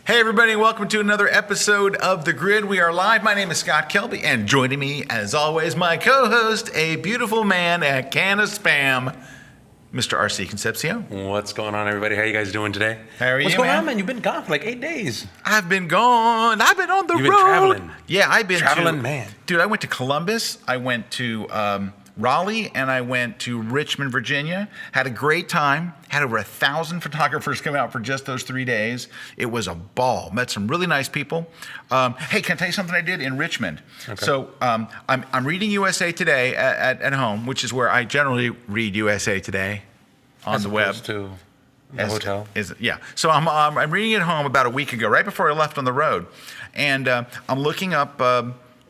Hey everybody, welcome to another episode of The Grid. We are live. My name is Scott Kelby, and joining me, as always, my co-host, a beautiful man, a can of spam, Mr. R.C. Concepcion. What's going on, everybody? How you guys doing today? How are you, What's going on, man? You've been gone for like 8 days. I've been gone. I've been on the road. You've been traveling. Yeah, I've been traveling, man. Dude, I went to Columbus. I went to Raleigh, and I went to Richmond, Virginia. Had a great time. Had over 1,000 photographers come out for just those 3 days. It was a ball. Met some really nice people. Hey, can I tell you something I did in Richmond? Okay. So I'm reading USA Today at home, which is where I generally read USA Today on the web. To the hotel. Yeah. So I'm reading it at home about a week ago, right before I left on the road, and I'm looking up.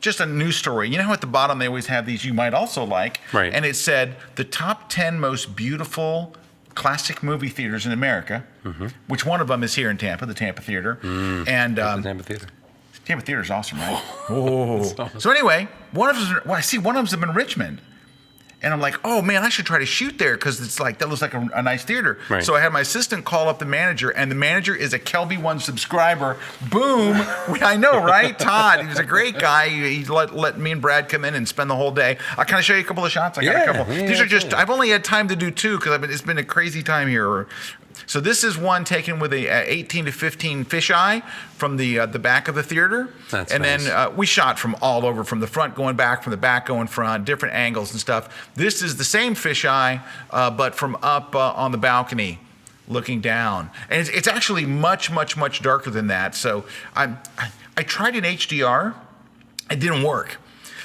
Just a news story. You know how at the bottom they always have these you might also like? Right. And it said the top 10 most beautiful classic movie theaters in America, which one of them is here in Tampa, the Tampa Theater. And the Tampa Theater. Tampa Theater is awesome, right? Awesome. So anyway, I see one of them's in Richmond. And I'm like, oh man, I should try to shoot there because it's like that looks like a nice theater. Right. So I had my assistant call up the manager, and the manager is a Kelby One subscriber. Boom! I know, right? Todd, he was a great guy. He let me and Brad come in and spend the whole day. I'll kind of show you a couple of shots. I got a couple. These are just. I've only had time to do two because it's been a crazy time here. So this is one taken with a 18 to 15 fisheye from the back of the theater. That's and nice. Then we shot from all over, from the front going back, from the back going front, different angles and stuff. This is the same fisheye, but from up on the balcony, looking down. And it's actually much, much, much darker than that. So I tried an HDR. It didn't work.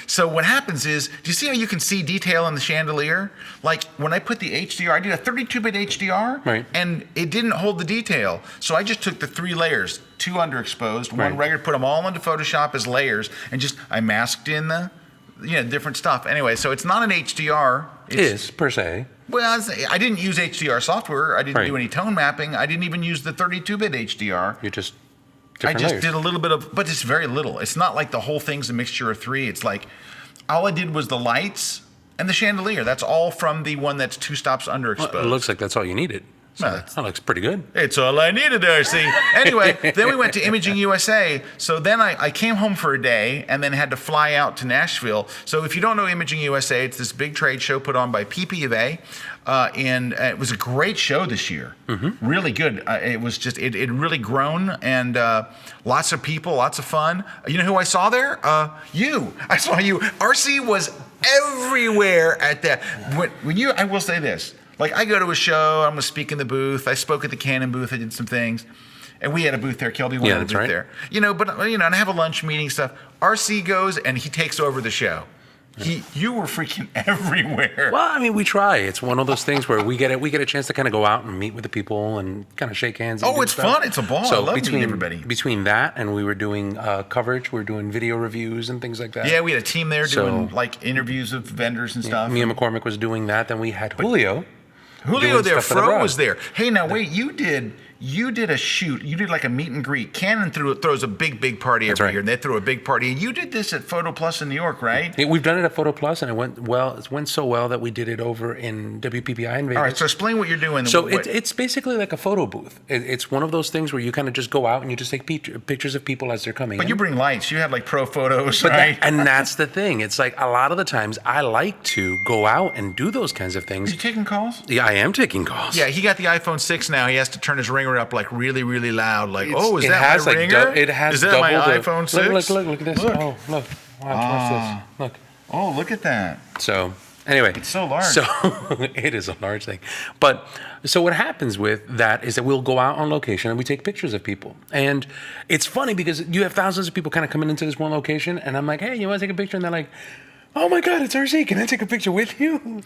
So what happens is, do you see how you can see detail in the chandelier? Like when I put the HDR, I did a 32-bit HDR, right, and it didn't hold the detail. So I just took the 3 layers, 2 underexposed, one regular, put them all into Photoshop as layers, and I masked in the, different stuff. Anyway, so it's not an HDR. It is, per se. Well, I didn't use HDR software. I didn't do any tone mapping. I didn't even use the 32-bit HDR. You just... I just did a little bit of, but it's very little. It's not like the whole thing's a mixture of 3. It's like, all I did was the lights and the chandelier. That's all from the one that's 2 stops underexposed. Well, it looks like that's all you needed. So that looks pretty good. It's all I needed there, see? Anyway, then we went to Imaging USA. So then I came home for a day and then had to fly out to Nashville. So if you don't know Imaging USA, it's this big trade show put on by PPA. And it was a great show this year. Really good. It was just, it really grown, and lots of people, lots of fun. You know who I saw there? You. I saw you. RC was everywhere at that. I will say this. Like, I go to a show, I'm going to speak in the booth. I spoke at the Canon booth, I did some things. And we had a booth there, Kelby had a booth there. And I have a lunch meeting stuff. RC goes and he takes over the show. You were freaking everywhere. Well, I mean, we try. It's one of those things where we get a chance to kind of go out and meet with the people and kind of shake hands. And it's fun. It's a ball. So I love meeting everybody. Between that and we were doing coverage, we were doing video reviews and things like that. Yeah, we had a team there doing like interviews with vendors and stuff. Me and McCormick was doing that. Then we had Julio there. Fro was there. Hey, now wait, you did a shoot. You did like a meet and greet. Canon throws a big party every year, and they throw a big party. And you did this at Photo Plus in New York, right? We've done it at Photo Plus, and it went well. It went so well that we did it over in WPPI in Vegas. All right, so explain what you're doing. So it's basically like a photo booth. It's one of those things where you kind of just go out and you just take pictures of people as they're coming. But you bring lights. You have like pro photos, right? And that's the thing. It's like a lot of the times I like to go out and do those kinds of things. Are you taking calls? Yeah, I am taking calls. Yeah, he got the iPhone 6 now. He has to turn his ringer up like really loud, like, is that my ringer? It has is that my iPhone 6? Look at this. Look. Oh, look. Watch this. Look. Oh, look at that. So, anyway. It's so large. So, it is a large thing. But, so what happens with that is that we'll go out on location and we take pictures of people. And it's funny because you have thousands of people kind of coming into this one location, and I'm like, hey, you want to take a picture? And they're like, oh my God, it's RC. Can I take a picture with you?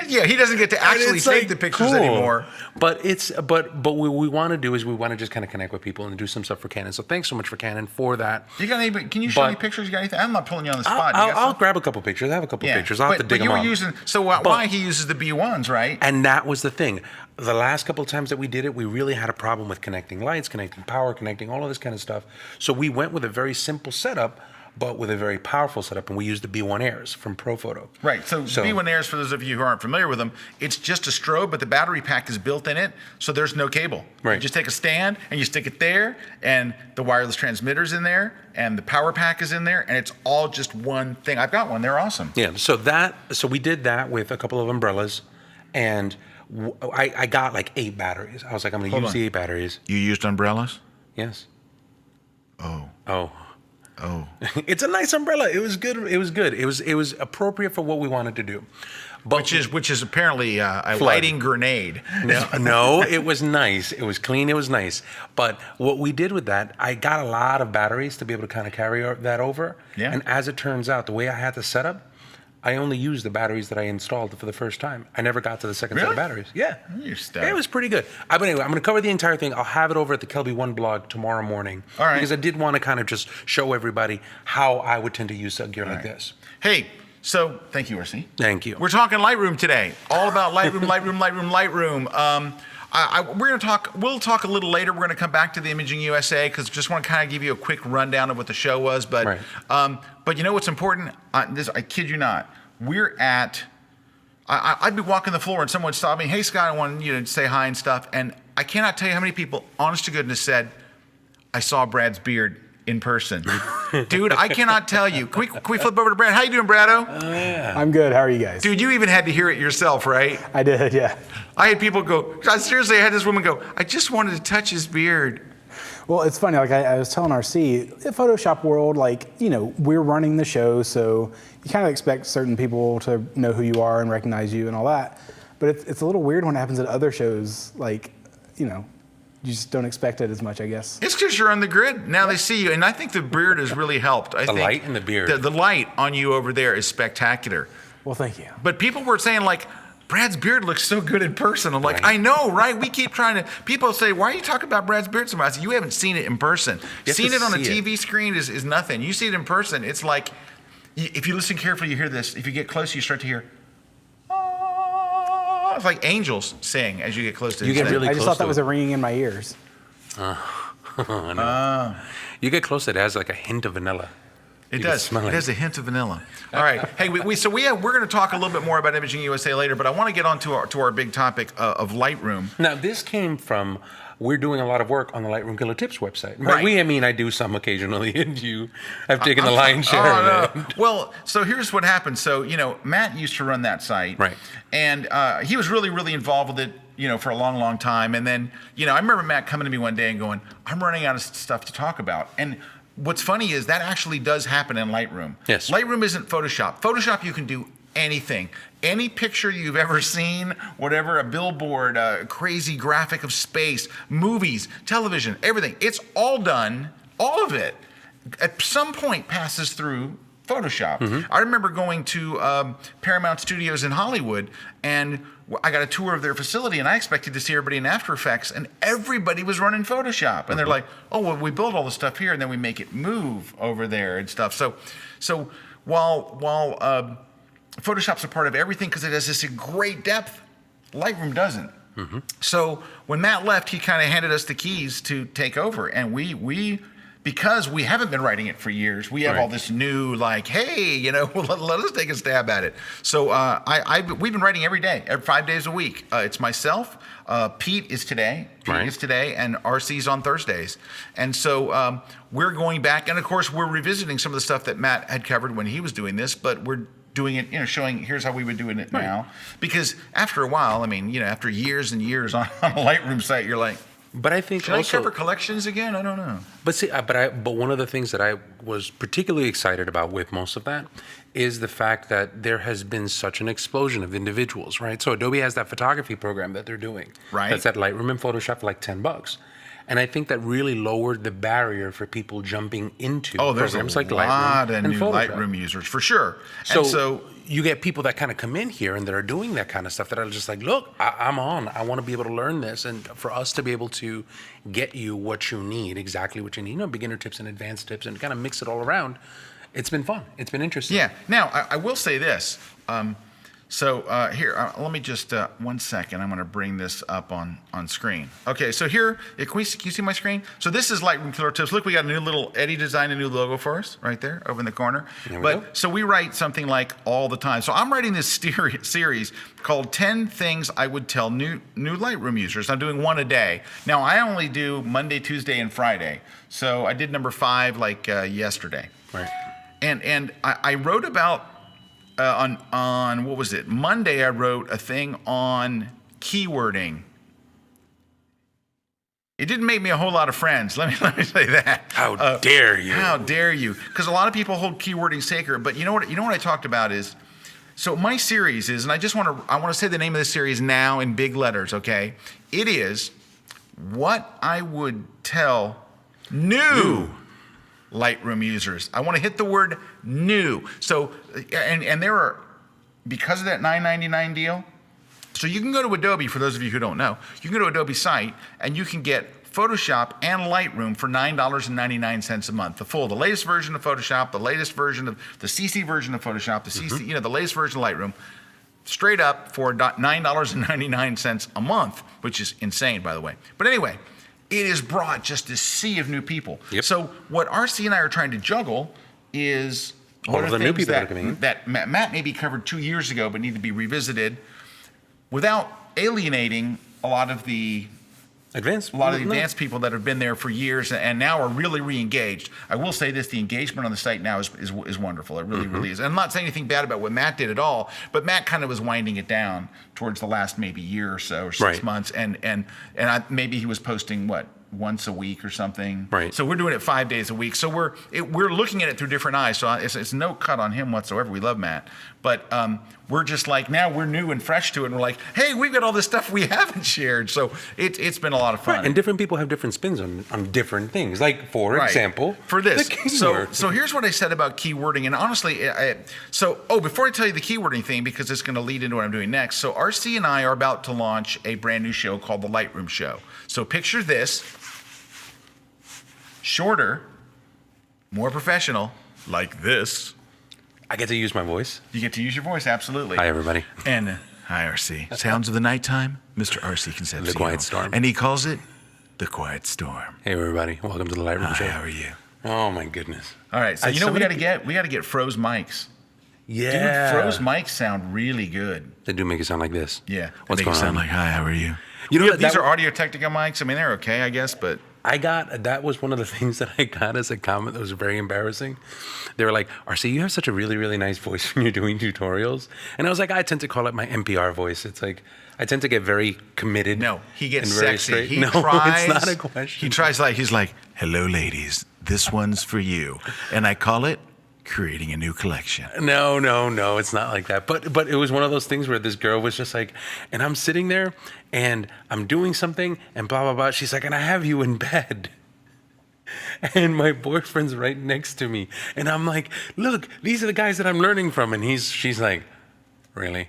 Yeah, he doesn't get to actually take the pictures anymore. But what we want to do is we want to just kind of connect with people and do some stuff for Canon. So thanks so much for Canon for that. Can you show me pictures? You got anything? I'm not pulling you on the spot. I'll grab a couple pictures. I have a couple pictures. I'll have to dig them up. Why he uses the B1s, right? And that was the thing. The last couple of times that we did it, we really had a problem with connecting lights, connecting power, connecting all of this kind of stuff. So we went with a very simple setup but with a very powerful setup. And we use the B1 Airs from ProPhoto. Right. So B1 Airs, for those of you who aren't familiar with them, it's just a strobe, but the battery pack is built in it, so there's no cable. Right. You just take a stand and you stick it there, and the wireless transmitter's in there, and the power pack is in there, and it's all just one thing. I've got one. They're awesome. Yeah. So we did that with a couple of umbrellas, and I got like 8 batteries. I was like, I'm going to use the 8 batteries. You used umbrellas? Yes. Oh. It's a nice umbrella. It was good. It was appropriate for what we wanted to do. But which is apparently a lighting grenade. No, it was nice. It was clean. It was nice. But what we did with that, I got a lot of batteries to be able to kind of carry that over. Yeah. And as it turns out, the way I had the setup, I only used the batteries that I installed for the first time. I never got to the second set of batteries. Yeah. It was pretty good. But anyway, I'm going to cover the entire thing. I'll have it over at the Kelby One blog tomorrow morning. All right. Because I did want to kind of just show everybody how I would tend to use gear like this. Hey, so thank you, RC. Thank you. We're talking Lightroom today. All about Lightroom, Lightroom. We're going to talk. We'll talk a little later. We're going to come back to the Imaging USA because just want to kind of give you a quick rundown of what the show was. But but you know what's important? I kid you not. We're at. I'd be walking the floor and someone would stop me. Hey, Scott, I want you to say hi and stuff. And I cannot tell you how many people, honest to goodness, said, "I saw Brad's beard in person." Dude, I cannot tell you. Can we flip over to Brad? How you doing, Brado? Yeah. I'm good. How are you guys? Dude, you even had to hear it yourself, right? I did, yeah. I had people go, seriously, I had this woman go, "I just wanted to touch his beard." Well, it's funny, like I was telling RC, the Photoshop world, like, you know, we're running the show, so you kind of expect certain people to know who you are and recognize you and all that. But it's a little weird when it happens at other shows, like, you know, you just don't expect it as much, I guess. It's because you're on the grid. Now they see you. And I think the beard has really helped. I think light in the beard. The light on you over there is spectacular. Well, thank you. But people were saying, like, Brad's beard looks so good in person. I'm like, I know, right? We keep trying to. People say, "Why are you talking about Brad's beard so much?" I said, "You haven't seen it in person. Seeing it on a TV screen is nothing. You see it in person, it's like, if you listen carefully, you hear this. If you get close, you start to hear, oh, it's like angels sing as you get close to it. You get really I close just thought that was it. a ringing in my ears. You get close, it has like a hint of vanilla. It does. It has a hint of vanilla. All right. Hey, we're going to talk a little bit more about Imaging USA later, but I want to get on to our big topic of Lightroom. Now, this came from, we're doing a lot of work on the Lightroom Killer Tips website. Right. I mean, I do some occasionally, and you have taken the lion's share of it. Well, so here's what happened. So, you know, Matt used to run that site. Right. And he was really, really involved with it, you know, for a long, long time. And then, you know, I remember Matt coming to me one day and going, "I'm running out of stuff to talk about." And what's funny is that actually does happen in Lightroom. Yes. Lightroom isn't Photoshop. Photoshop, you can do anything. Any picture you've ever seen, whatever, a billboard, a crazy graphic of space, movies, television, everything. It's all done, all of it, at some point passes through Photoshop. Mm-hmm. I remember going to Paramount Studios in Hollywood, and I got a tour of their facility, and I expected to see everybody in After Effects, and everybody was running Photoshop. And they're like, "Oh, well, we build all the stuff here, and then we make it move over there and stuff." So while Photoshop's a part of everything because it has this great depth, Lightroom doesn't. Mm-hmm. So when Matt left, he kind of handed us the keys to take over, and we because we haven't been writing it for years, we have all this new, like, hey, you know, let us take a stab at it. So we've been writing every day, 5 days a week. It's myself, Pete is today, and RC's on Thursdays. And so we're going back, and of course we're revisiting some of the stuff that Matt had covered when he was doing this, but we're doing it, you know, showing here's how we would do it now. Because after a while, I mean, you know, after years and years on a Lightroom site, you're like, but I think should I cover collections again? I don't know. But see, but one of the things that I was particularly excited about with most of that is the fact that there has been such an explosion of individuals, right? So Adobe has that photography program that they're doing. Right. That's at Lightroom and Photoshop for like $10. And I think that really lowered the barrier for people jumping into programs like Lightroom. There's a lot of new Photoshop. Lightroom users, for sure. So you get people that kind of come in here and that are doing that kind of stuff that are just like, look, I'm on. I want to be able to learn this. And for us to be able to get you what you need, exactly what you need, you know, beginner tips and advanced tips, and kind of mix it all around, it's been fun. It's been interesting. Yeah. Now, I will say this. So here, let me just, 1 second. I'm going to bring this up on screen. Okay, so here, can you see my screen? So this is Lightroom Killer Tips. Look, we got a new little, Eddie designed a new logo for us right there over in the corner. So we write something like all the time. So I'm writing this series called 10 Things I Would Tell New Lightroom Users. I'm doing one a day. Now, I only do Monday, Tuesday, and Friday. So I did number 5 like yesterday. Right. And I wrote about, on what was it? Monday, I wrote a thing on keywording. It didn't make me a whole lot of friends. Let me say that. How dare you? How dare you? Because a lot of people hold keywording sacred. But you know what I talked about is, so my series is, and I want to say the name of the series now in big letters. Okay, it is what I would tell new Lightroom users. I want to hit the word new. So, and there are, because of that $9.99 deal, so you can go to Adobe, for those of you who don't know, you can go to Adobe site and you can get Photoshop and Lightroom for $9.99 a month. The latest version of Photoshop, the latest version of the CC version of Photoshop, the CC, the latest version of Lightroom, straight up for $9.99 a month, which is insane, by the way. But anyway, it has brought just this sea of new people. Yep. So what RC and I are trying to juggle is all of the new people that are coming in. that Matt maybe covered 2 years ago, but need to be revisited without alienating a lot of the advanced people that have been there for years and now are really re-engaged. I will say this, the engagement on the site now is wonderful. It really, really is. And I'm not saying anything bad about what Matt did at all, but Matt kind of was winding it down towards the last maybe year or so, or 6 months. And maybe he was posting, once a week or something. Right. So we're doing it 5 days a week. So we're looking at it through different eyes. So it's no cut on him whatsoever. We love Matt, but we're just like, now we're new and fresh to it. And we're like, hey, we've got all this stuff we haven't shared. So it's been a lot of fun. Right. And different people have different spins on different things. Like for example, for this. the keyword. So here's what I said about keywording. And honestly, before I tell you the keywording thing, because it's going to lead into what I'm doing next. So RC and I are about to launch a brand new show called the Lightroom Show. So picture this. Shorter, more professional, like this. I get to use my voice. You get to use your voice, absolutely. Hi, everybody. And hi, RC. Sounds of the nighttime, Mr. RC Concepcion. The Quiet Storm. And he calls it the Quiet Storm. Hey, everybody. Welcome to the Lightroom Show. How are you? Oh, my goodness. All right, so we got to get froze mics. Yeah. Dude, froze mics sound really good. They do make it sound like this. Yeah. What's going on? Sound like, hi, how are you? These are Audio Technica mics. I mean, they're okay, I guess, but... That was one of the things that I got as a comment that was very embarrassing. They were like, RC, you have such a really, really nice voice when you're doing tutorials. And I was like, I tend to call it my NPR voice. It's like, I tend to get very committed. No, he gets very sexy. Straight. It's not a question. He tries he's like, hello, ladies, this one's for you. And I call it creating a new collection. No, it's not like that. But it was one of those things where this girl was just like, and I'm sitting there and I'm doing something and blah, blah, blah. She's like, and I have you in bed. And my boyfriend's right next to me. And I'm like, look, these are the guys that I'm learning from. And she's like, really?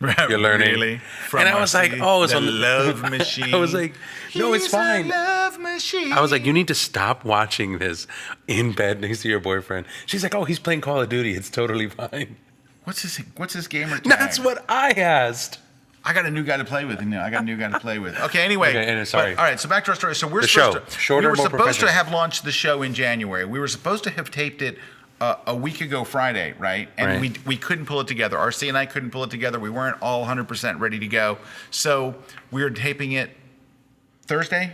You're learning? Really? And I was like, oh, it's a love machine. I was like, no, it's fine. He's a love machine. I was like, you need to stop watching this in bed next to your boyfriend. She's like, oh, he's playing Call of Duty. It's totally fine. What's his gamer tag? That's what I asked. I got a new guy to play with. Okay, anyway. Okay, sorry. All right, so back to our story. So we were supposed to have launched the show in January. We were supposed to have taped it a week ago Friday, right? And we couldn't pull it together. RC and I couldn't pull it together. We weren't all 100% ready to go. So we were taping it Thursday?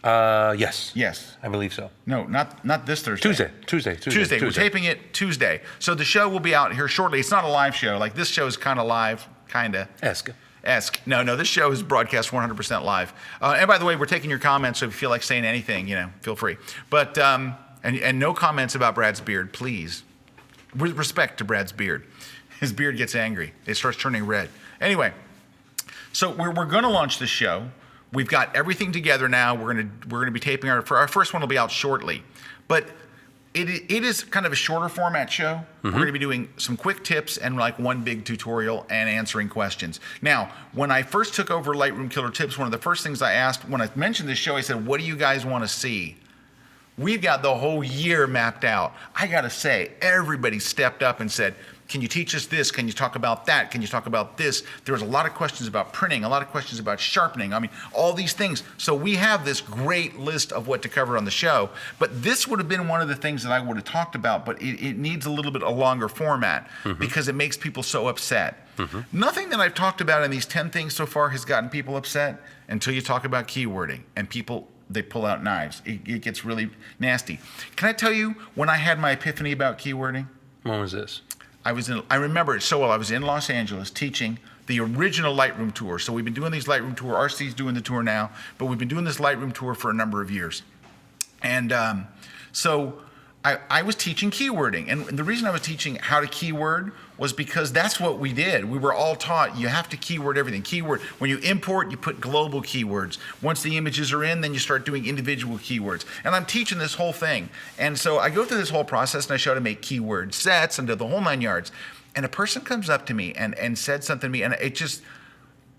Yes. Yes. I believe so. No, not this Thursday. Tuesday. We're taping it Tuesday. So the show will be out here shortly. It's not a live show. Like this show is kind of live, kind of. Esque. No, this show is broadcast 100% live. And by the way, we're taking your comments, so if you feel like saying anything, feel free. But, and no comments about Brad's beard, please. With respect to Brad's beard. His beard gets angry. It starts turning red. Anyway, so we're going to launch this show. We've got everything together now. We're going to be taping our first one will be out shortly. But it is kind of a shorter format show. Mm-hmm. We're going to be doing some quick tips and like one big tutorial and answering questions. Now, when I first took over Lightroom Killer Tips, one of the first things I asked when I mentioned this show, I said, what do you guys want to see? We've got the whole year mapped out. I got to say, everybody stepped up and said, can you teach us this? Can you talk about that? Can you talk about this? There was a lot of questions about printing, a lot of questions about sharpening. I mean, all these things. So we have this great list of what to cover on the show, but this would have been one of the things that I would have talked about, but it needs a little bit a longer format because it makes people so upset. Nothing that I've talked about in these 10 things so far has gotten people upset until you talk about keywording, and people, they pull out knives. It gets really nasty. Can I tell you when I had my epiphany about keywording? When was this? I remember it so well. I was in Los Angeles teaching the original Lightroom tour. So we've been doing these Lightroom tour. RC's doing the tour now, but we've been doing this Lightroom tour for a number of years. And so I was teaching keywording. And the reason I was teaching how to keyword was because that's what we did. We were all taught you have to keyword everything. Keyword, when you import, you put global keywords. Once the images are in, then you start doing individual keywords. And I'm teaching this whole thing. And so I go through this whole process and I show how to make keyword sets and do the whole 9 yards. And a person comes up to me and said something to me, and it just,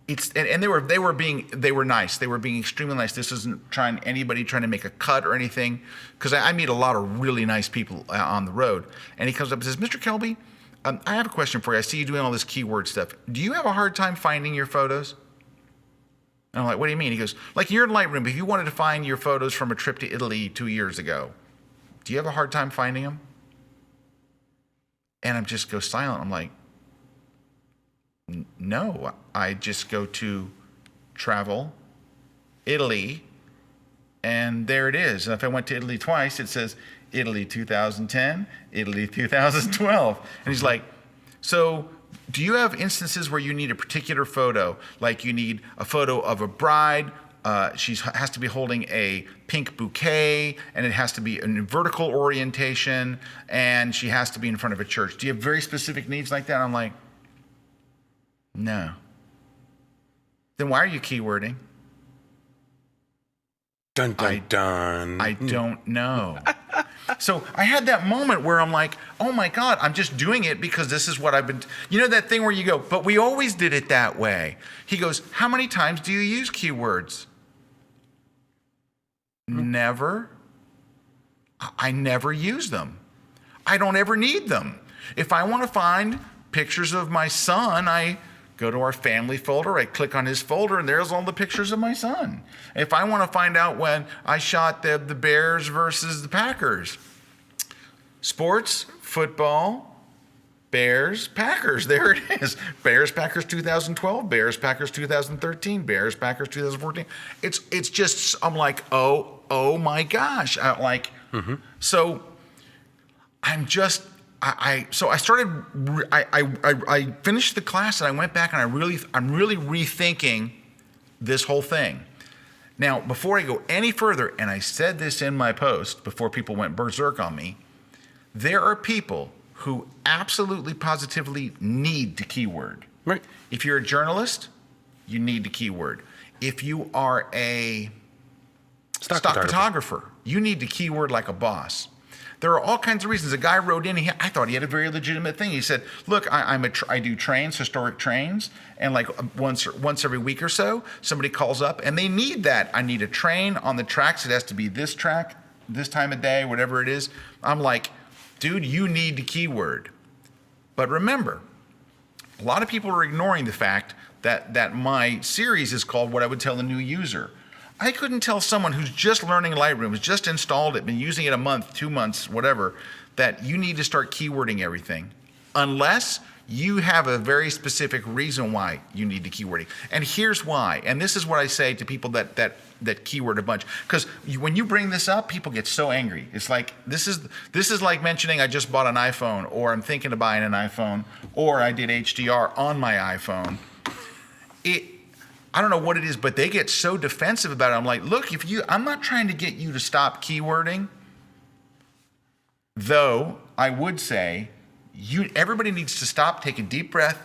and they were nice. They were being extremely nice. This isn't anybody trying to make a cut or anything, because I meet a lot of really nice people on the road. And he comes up and says, Mr. Kelby, I have a question for you. I see you doing all this keyword stuff. Do you have a hard time finding your photos? And I'm like, what do you mean? He goes, like you're in Lightroom, if you wanted to find your photos from a trip to Italy 2 years ago, do you have a hard time finding them? And I just go silent. I'm like, no, I just go to travel, Italy, and there it is. And if I went to Italy twice, it says Italy 2010, Italy 2012. And he's like, so do you have instances where you need a particular photo? Like you need a photo of a bride, she has to be holding a pink bouquet, and it has to be in vertical orientation, and she has to be in front of a church. Do you have very specific needs like that? I'm like, no. Then why are you keywording? Dun, dun, dun. I don't know. So I had that moment where I'm like, oh my God, I'm just doing it because this is what I've been, you know that thing where you go, but we always did it that way. He goes, how many times do you use keywords? Never. I never use them. I don't ever need them. If I want to find pictures of my son, I go to our family folder, I click on his folder, and there's all the pictures of my son. If I want to find out when I shot the Bears versus the Packers, sports, football, Bears, Packers, there it is. Bears, Packers 2012, Bears, Packers 2013, Bears, Packers 2014. It's just, I'm like, oh my gosh. So I'm just, I finished the class and I went back and I'm really rethinking this whole thing. Now, before I go any further, and I said this in my post before people went berserk on me, there are people who absolutely positively need to keyword. Right. If you're a journalist, you need to keyword. If you are a stock photographer, you need to keyword like a boss. There are all kinds of reasons. A guy wrote in, I thought he had a very legitimate thing. He said, look, I do trains, historic trains, and like once every week or so, somebody calls up and they need that. I need a train on the tracks. It has to be this track, this time of day, whatever it is. I'm like, dude, you need to keyword. But remember, a lot of people are ignoring the fact that my series is called What I Would Tell a New User. I couldn't tell someone who's just learning Lightroom, has just installed it, been using it a month, 2 months, whatever, that you need to start keywording everything, unless you have a very specific reason why you need to keywording. And here's why. And this is what I say to people that keyword a bunch. Because when you bring this up, people get so angry. It's like, this is like mentioning I just bought an iPhone, or I'm thinking of buying an iPhone, or I did HDR on my iPhone. I don't know what it is, but they get so defensive about it. I'm like, look, I'm not trying to get you to stop keywording. Though I would say, everybody needs to stop, take a deep breath,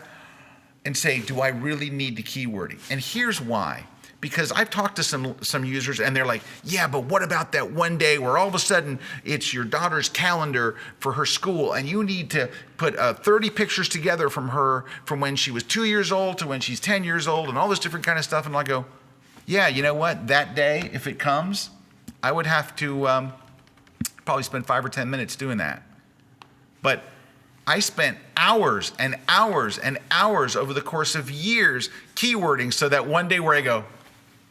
and say, do I really need to keywording? And here's why. Because I've talked to some users and they're like, yeah, but what about that one day where all of a sudden it's your daughter's calendar for her school and you need to put 30 pictures together from when she was 2 years old to when she's 10 years old and all this different kind of stuff. And I go, yeah, you know what? That day, if it comes, I would have to probably spend 5 or 10 minutes doing that. But I spent hours and hours and hours over the course of years keywording so that one day where I go,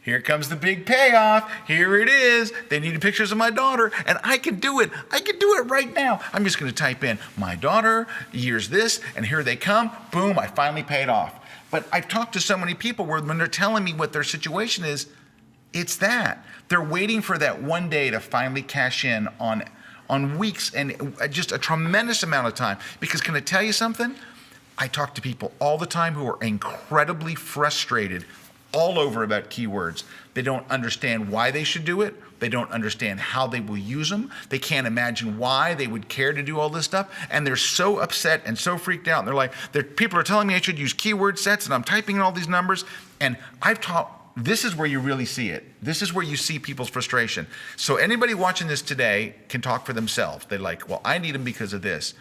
here comes the big payoff. Here it is. They needed pictures of my daughter, and I can do it. I can do it right now. I'm just going to type in my daughter, years this, and here they come. Boom, I finally paid off. But I've talked to so many people where when they're telling me what their situation is, it's that. They're waiting for that one day to finally cash in on weeks and just a tremendous amount of time. Because can I tell you something? I talk to people all the time who are incredibly frustrated all over about keywords. They don't understand why they should do it. They don't understand how they will use them. They can't imagine why they would care to do all this stuff. And they're so upset and so freaked out. And they're like, people are telling me I should use keyword sets, and I'm typing in all these numbers. And I've taught, this is where you really see it. This is where you see people's frustration. So anybody watching this today can talk for themselves. They're like, well, I need them because of this.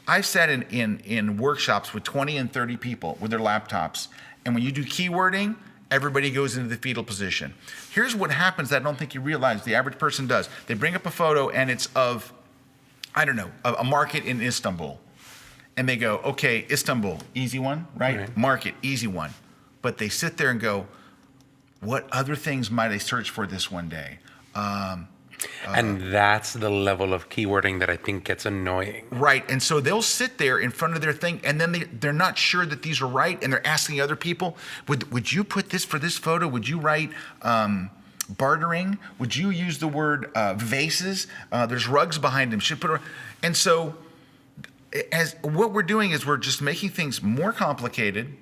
I've sat in workshops with 20 and 30 people with their laptops. And when you do keywording, everybody goes into the fetal position. Here's what happens that I don't think you realize the average person does. They bring up a photo and it's of, I don't know, a market in Istanbul. And they go, okay, Istanbul, easy one, right? Market, easy one. But they sit there and go, what other things might I search for this one day? And that's the level of keywording that I think gets annoying. Right, and so they'll sit there in front of their thing, and then they're not sure that these are right, and they're asking other people, would you put this for this photo? Would you write bartering? Would you use the word vases? There's rugs behind them. Should put, and so as what we're doing is we're just making things more complicated.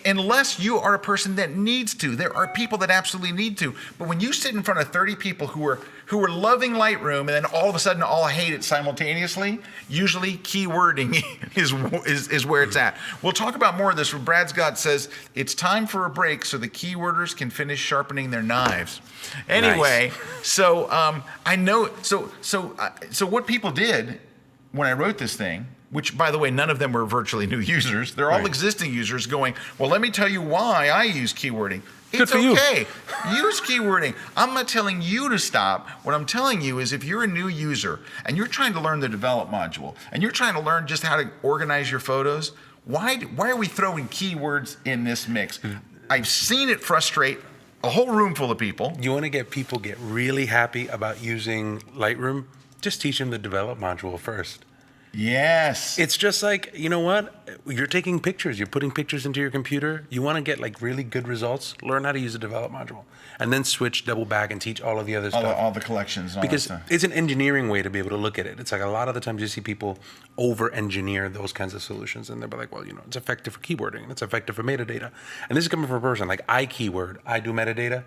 Unless you are a person that needs to. There are people that absolutely need to. But when you sit in front of 30 people who are loving Lightroom and then all of a sudden all hate it simultaneously, usually keywording is where it's at. We'll talk about more of this. Brad Scott says it's time for a break so the keyworders can finish sharpening their knives. Anyway, nice. So I know. So what people did when I wrote this thing, which, by the way, none of them were virtually new users. They're all existing users going, well, let me tell you why I use keywording. It's okay. Use keywording. I'm not telling you to stop. What I'm telling you is if you're a new user and you're trying to learn the develop module and you're trying to learn just how to organize your photos, why are we throwing keywords in this mix? I've seen it frustrate a whole room full of people. You want to get people get really happy about using Lightroom? Just teach them the develop module first. Yes. It's just like, you know what? You're taking pictures. You're putting pictures into your computer. You want to get like really good results? Learn how to use the develop module. And then switch, double back, and teach all of the other stuff. All the collections. Because it's an engineering way to be able to look at it. It's like a lot of the times you see people over-engineer those kinds of solutions. And they're like, well, it's effective for keywording. And it's effective for metadata. And this is coming from a person like I keyword, I do metadata.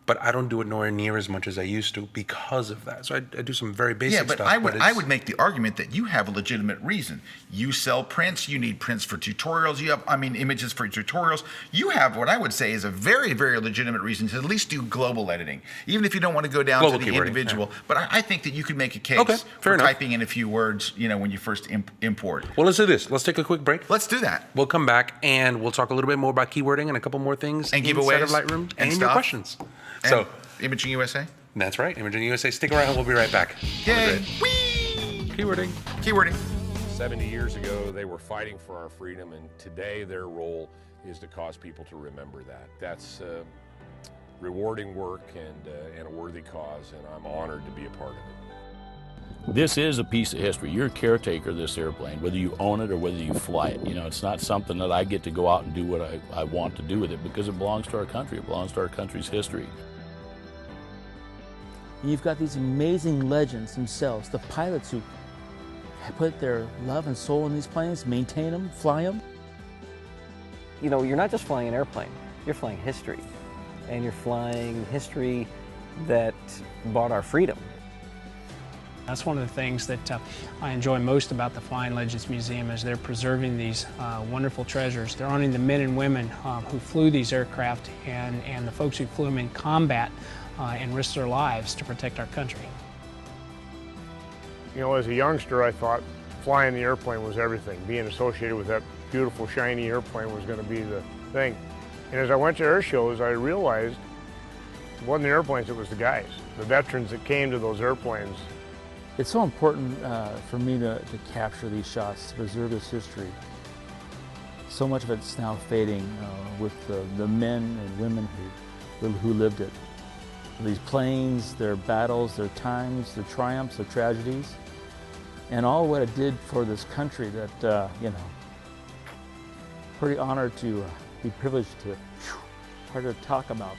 But I don't do it nowhere near as much as I used to because of that. So I do some very basic stuff. Yeah, but I would make the argument that you have a legitimate reason. You sell prints. You need prints for tutorials. You have, images for tutorials. You have what I would say is a very, very legitimate reason to at least do global editing, even if you don't want to go down global to the individual. Yeah. But I think that you could make a case for typing in a few words, when you first import. Well, let's do this. Let's take a quick break. Let's do that. We'll come back and we'll talk a little bit more about keywording and a couple more things and giveaways of Lightroom and your questions. So, Imaging USA? That's right, Imaging USA. Stick around, we'll be right back. Yay! Whee! Keywording. 70 years ago, they were fighting for our freedom, and today their role is to cause people to remember that. That's rewarding work and a worthy cause, and I'm honored to be a part of it. This is a piece of history. You're a caretaker of this airplane, whether you own it or whether you fly it. It's not something that I get to go out and do what I want to do with it because it belongs to our country. It belongs to our country's history. You've got these amazing legends themselves, the pilots who put their love and soul in these planes, maintain them, fly them. You're not just flying an airplane, you're flying history. And you're flying history that brought our freedom. That's one of the things that I enjoy most about the Flying Legends Museum is they're preserving these wonderful treasures. They're honoring the men and women who flew these aircraft and the folks who flew them in combat and risked their lives to protect our country. As a youngster, I thought flying the airplane was everything. Being associated with that beautiful, shiny airplane was going to be the thing. And as I went to air shows, I realized it wasn't the airplanes, it was the guys. The veterans that came to those airplanes It's so important for me to capture these shots, to preserve this history. So much of it's now fading with the men and women who lived it. These planes, their battles, their times, their triumphs, their tragedies, and all what it did for this country that, pretty honored to be privileged to, hard to talk about.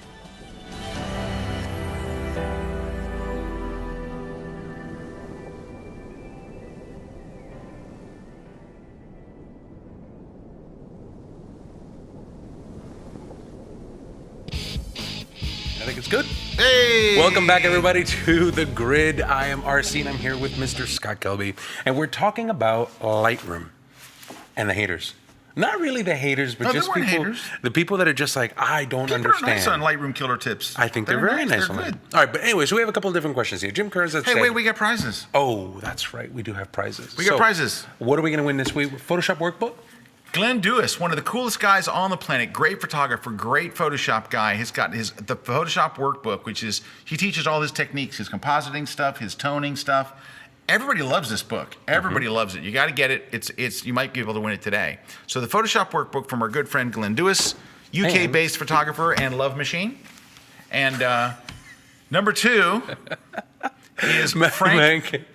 I think it's good. Hey! Welcome back, everybody, to The Grid. I am RC, and I'm here with Mr. Scott Kelby, and we're talking about Lightroom and the haters. Not really the haters, but just people, haters. The people that are just like, I don't understand. They're nice on Lightroom killer tips. I think they're very nice on good. All right, but anyway, so we have a couple of different questions here. Jim Kearns, hey, wait, we got prizes. Oh, that's right, we do have prizes. We got prizes. What are we going to win this week? Photoshop workbook? Glenn Dewis, one of the coolest guys on the planet, great photographer, great Photoshop guy. He's got the Photoshop workbook, which is, he teaches all his techniques, his compositing stuff, his toning stuff. Everybody loves this book. Everybody loves it. You got to get it. It's you might be able to win it today. So the Photoshop workbook from our good friend Glenn Dewis, UK-based photographer and love machine. And number 2 is Frank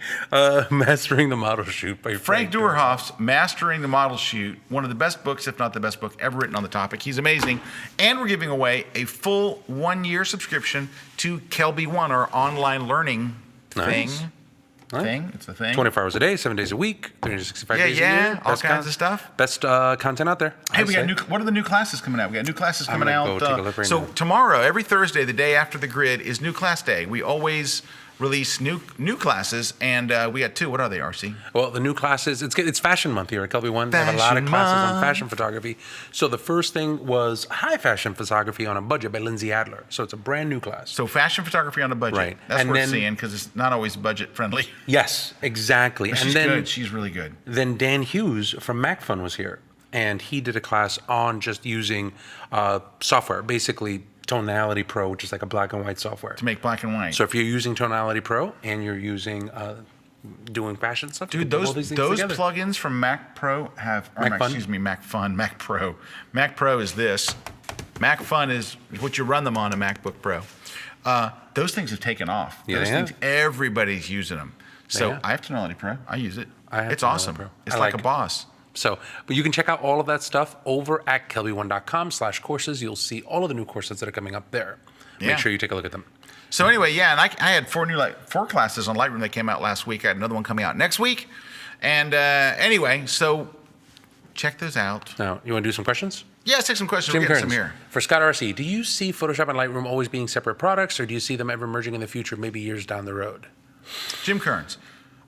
Mastering the Model Shoot by Frank Duerhoff's Mastering the Model Shoot, one of the best books, if not the best book ever written on the topic. He's amazing. And we're giving away a full 1-year subscription to Kelby One, our online learning thing. It's the thing. 24 hours a day, 7 days a week, 365 days a year. Yeah, all kinds of stuff. Best content out there. Hey, what are the new classes coming out? We got new classes coming out. So tomorrow, every Thursday, the day after the grid, is new class day. We always release new classes, and we got 2. What are they, RC? Well, the new classes, it's Fashion Month here at Kelby One. They have a lot of classes on fashion photography. So the first thing was High Fashion Photography on a Budget by Lindsay Adler. So it's a brand new class. So fashion photography on a budget. Right. That's worth seeing because it's not always budget friendly. Yes, exactly. But she's good. She's really good. Then Dan Hughes from MacFun was here, and he did a class on just using software, basically Tonality Pro, which is like a black and white software. To make black and white. So if you're using Tonality Pro and you're using doing fashion stuff, dude, those plugins from Mac Pro have, MacFun, Mac Pro. Mac Pro is this. MacFun is what you run them on a MacBook Pro. Those things have taken off. Those things, everybody's using them. So I have Tonality Pro. I use it. It's awesome. Pro. It's like a boss. So, but you can check out all of that stuff over at kelby1.com/courses. You'll see all of the new courses that are coming up there. Make sure you take a look at them. So anyway, and I had 4 classes on Lightroom that came out last week. I had another one coming out next week. And anyway, so check those out. Now, you want to do some questions? Yeah, let's take some questions. Jim We'll get some here. For Scott RC, do you see Photoshop and Lightroom always being separate products, or do you see them ever merging in the future, maybe years down the road? Jim Kearns,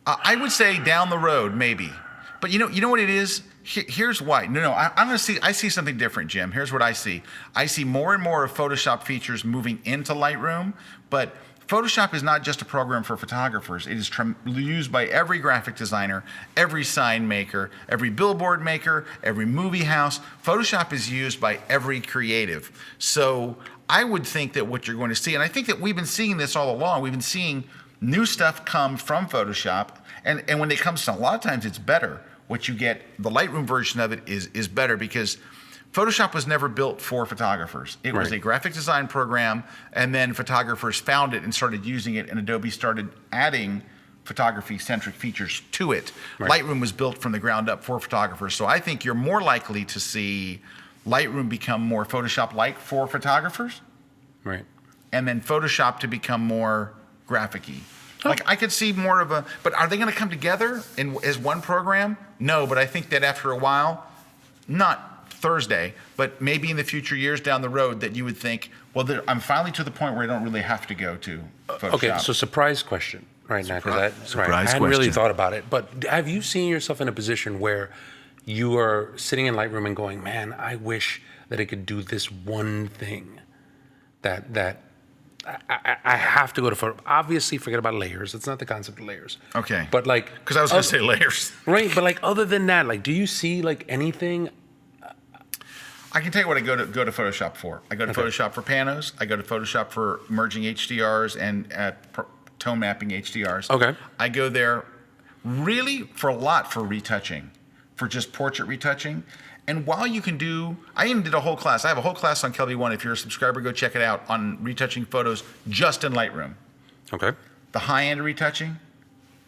I would say down the road, maybe. But you know what it is? Here's why. I see something different, Jim. Here's what I see. I see more and more of Photoshop features moving into Lightroom, but Photoshop is not just a program for photographers. It is used by every graphic designer, every sign maker, every billboard maker, every movie house. Photoshop is used by every creative. So I would think that what you're going to see, and I think that we've been seeing this all along, we've been seeing new stuff come from Photoshop, and when it comes to, a lot of times it's better. What you get, the Lightroom version of it is better because Photoshop was never built for photographers. It was a graphic design program, and then photographers found it and started using it, and Adobe started adding photography-centric features to it. Lightroom was built from the ground up for photographers, so I think you're more likely to see Lightroom become more Photoshop-like for photographers, and then Photoshop to become more graphic-y. Like I could see more of but are they going to come together as one program? No, but I think that after a while, not Thursday, but maybe in the future years down the road that you would think, well, I'm finally to the point where I don't really have to go to Photoshop. Okay, so surprise question now, because I hadn't really thought about it, but have you seen yourself in a position where you are sitting in Lightroom and going, man, I wish that it could do this one thing that I have to go to photo. Obviously, forget about layers. It's not the concept of layers. Okay. But like, because I was going to say layers. Right. But like, other than that, like, do you see like anything? I can tell you what I go to Photoshop for. I go to Photoshop for panos. I go to Photoshop for merging HDRs and tone mapping HDRs. Okay. I go there really for a lot for retouching, for just portrait retouching. And while you can do, I even did a whole class. I have a whole class on Kelby One. If you're a subscriber, go check it out on retouching photos just in Lightroom. Okay. The high end of retouching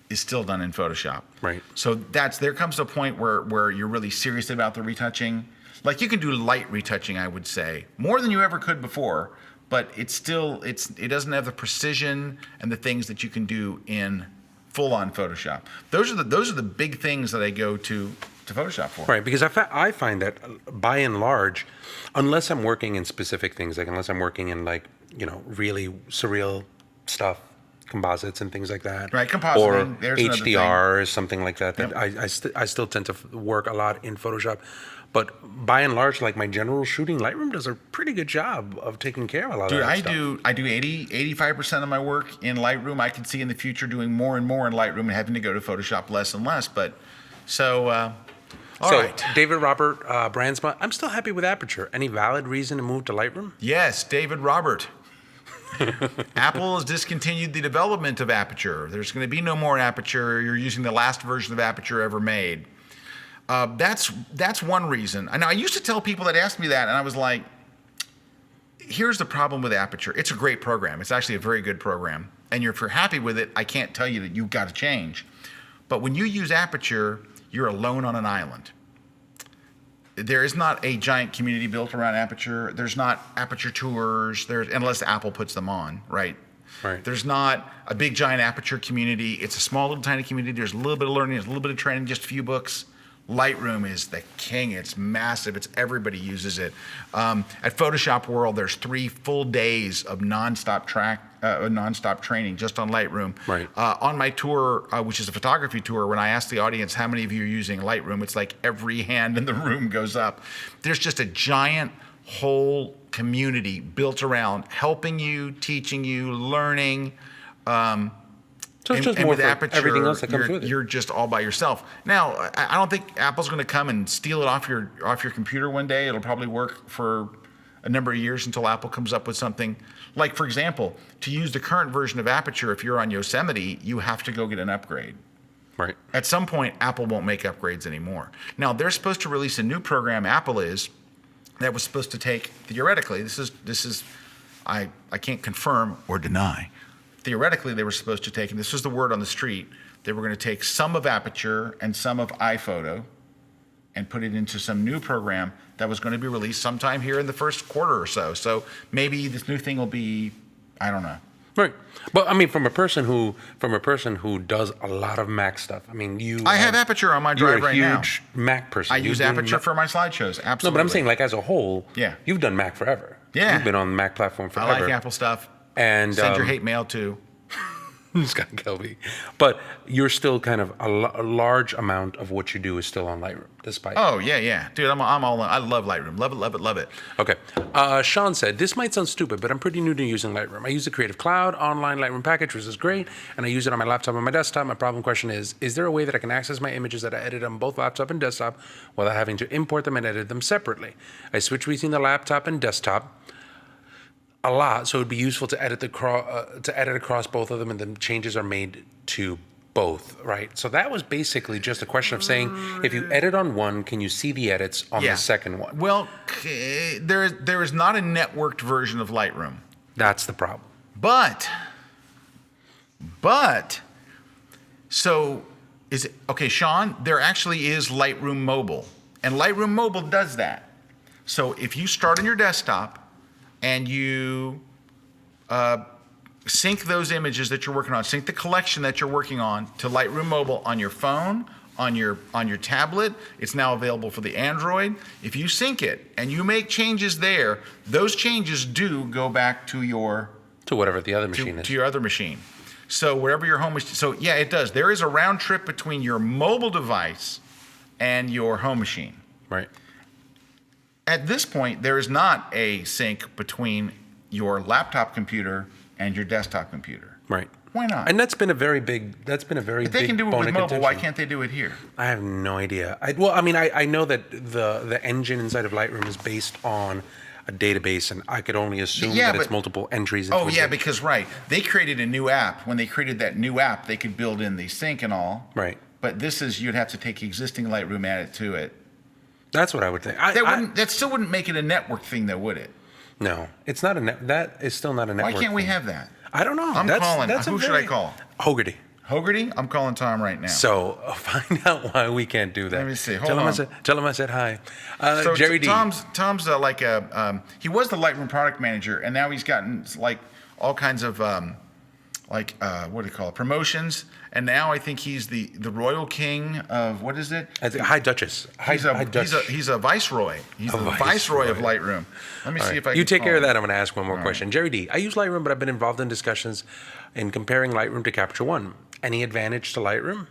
is still done in Photoshop. Right. So there comes a point where you're really serious about the retouching. Like you can do light retouching, I would say, more than you ever could before, but it doesn't have the precision and the things that you can do in full on Photoshop. Those are the big things that I go to Photoshop for. Right, because I find that by and large, unless I'm working in specific things, like unless I'm working in like, really surreal stuff, composites and things like that. Right, compositing. Or There's another HDR or something like that. Yep. I still tend to work a lot in Photoshop. But by and large, like my general shooting, Lightroom does a pretty good job of taking care of a lot of that stuff. I do 85% of my work in Lightroom. I can see in the future doing more and more in Lightroom and having to go to Photoshop less and less. But all right. David Robert Brandsma, I'm still happy with Aperture. Any valid reason to move to Lightroom? Yes, David Robert. Apple has discontinued the development of Aperture. There's going to be no more Aperture. You're using the last version of Aperture ever made. That's one reason. And I used to tell people that asked me that, and I was like, here's the problem with Aperture. It's a great program. It's actually a very good program. And if you're happy with it, I can't tell you that you've got to change. But when you use Aperture, you're alone on an island. There is not a giant community built around Aperture. There's not Aperture tours, unless Apple puts them on, right? Right. There's not a big giant Aperture community. It's a small little tiny community. There's a little bit of learning, there's a little bit of training, just a few books. Lightroom is the king. It's massive. Everybody uses it. At Photoshop World, there's 3 full days of nonstop training just on Lightroom. Right. On my tour, which is a photography tour, when I ask the audience how many of you are using Lightroom, it's like every hand in the room goes up. There's just a giant whole community built around helping you, teaching you, learning. So it's just more with for Aperture, everything else that comes with it. You're just all by yourself. Now, I don't think Apple's going to come and steal it off your computer one day. It'll probably work for a number of years until Apple comes up with something. Like, for example, to use the current version of Aperture, if you're on Yosemite, you have to go get an upgrade. Right. At some point, Apple won't make upgrades anymore. Now, they're supposed to release a new program, Apple is, that was supposed to take, theoretically, this is I can't confirm or deny. Theoretically, they were supposed to take, and this was the word on the street, they were going to take some of Aperture and some of iPhoto and put it into some new program that was going to be released sometime here in the first quarter or so. So maybe this new thing will be, I don't know. Right. But I mean, from a person who does a lot of Mac stuff. I mean, I have Aperture on my drive right now. You're a huge Mac person. I use Aperture for my slideshows. Absolutely. No, but I'm saying, like, as a whole, yeah, you've done Mac forever. Yeah. You've been on the Mac platform forever. I like Apple stuff. And send your hate mail to Scott Kelby. But you're still kind of a large amount of what you do is still on Lightroom, despite. Oh yeah, dude, I'm all. I love Lightroom. Love it. Okay. Sean said, this might sound stupid, but I'm pretty new to using Lightroom. I use the Creative Cloud online Lightroom package, which is great, and I use it on my laptop and my desktop. My question is there a way that I can access my images that I edit on both laptop and desktop without having to import them and edit them separately? I switch between the laptop and desktop a lot, so it would be useful to edit across both of them, and then changes are made to both, right? So that was basically just a question of saying, if you edit on one, can you see the edits on the second one? Well, there is not a networked version of Lightroom. That's the problem. But, so is it, okay, Sean, there actually is Lightroom Mobile, and Lightroom Mobile does that. So if you start on your desktop, and you sync those images that you're working on, sync the collection that you're working on to Lightroom Mobile on your phone, on your tablet. It's now available for the Android. If you sync it and you make changes there, those changes do go back to whatever the other machine is. To your other machine. So wherever your home machine. So yeah, it does. There is a round trip between your mobile device and your home machine. Right. At this point, there is not a sync between your laptop computer and your desktop computer. Right. Why not? And that's been a very big. If they can do it with mobile, why can't they do it here? I have no idea. I know that the engine inside of Lightroom is based on a database, and I could only assume Yeah, that it's but- multiple entries. Into Oh a yeah, da- because they created a new app. When they created that new app, they could build in the sync and all. Right. But this is you'd have to take existing Lightroom, add it to it. That's what I would think. That still wouldn't make it a network thing, though, would it? No, it's not that is still not a network. Why can't we thing. have that? I don't know. I'm calling. That's Who should I call? Hogarty. Hogarty? I'm calling Tom right now. So find out why we can't do that. Let me see. Tell him I said hi. So Jerry D. Tom's like he was the Lightroom product manager, and now he's gotten like all kinds of what do you call it, promotions, and now I think he's the royal king of, what is it? I think High Duchess. He's a viceroy. He's the viceroy of Lightroom. Let me see if I can You take call care of him. that. I'm going to ask one more question. Jerry D. I use Lightroom, but I've been involved in discussions in comparing Lightroom to Capture One. Any advantage to Lightroom?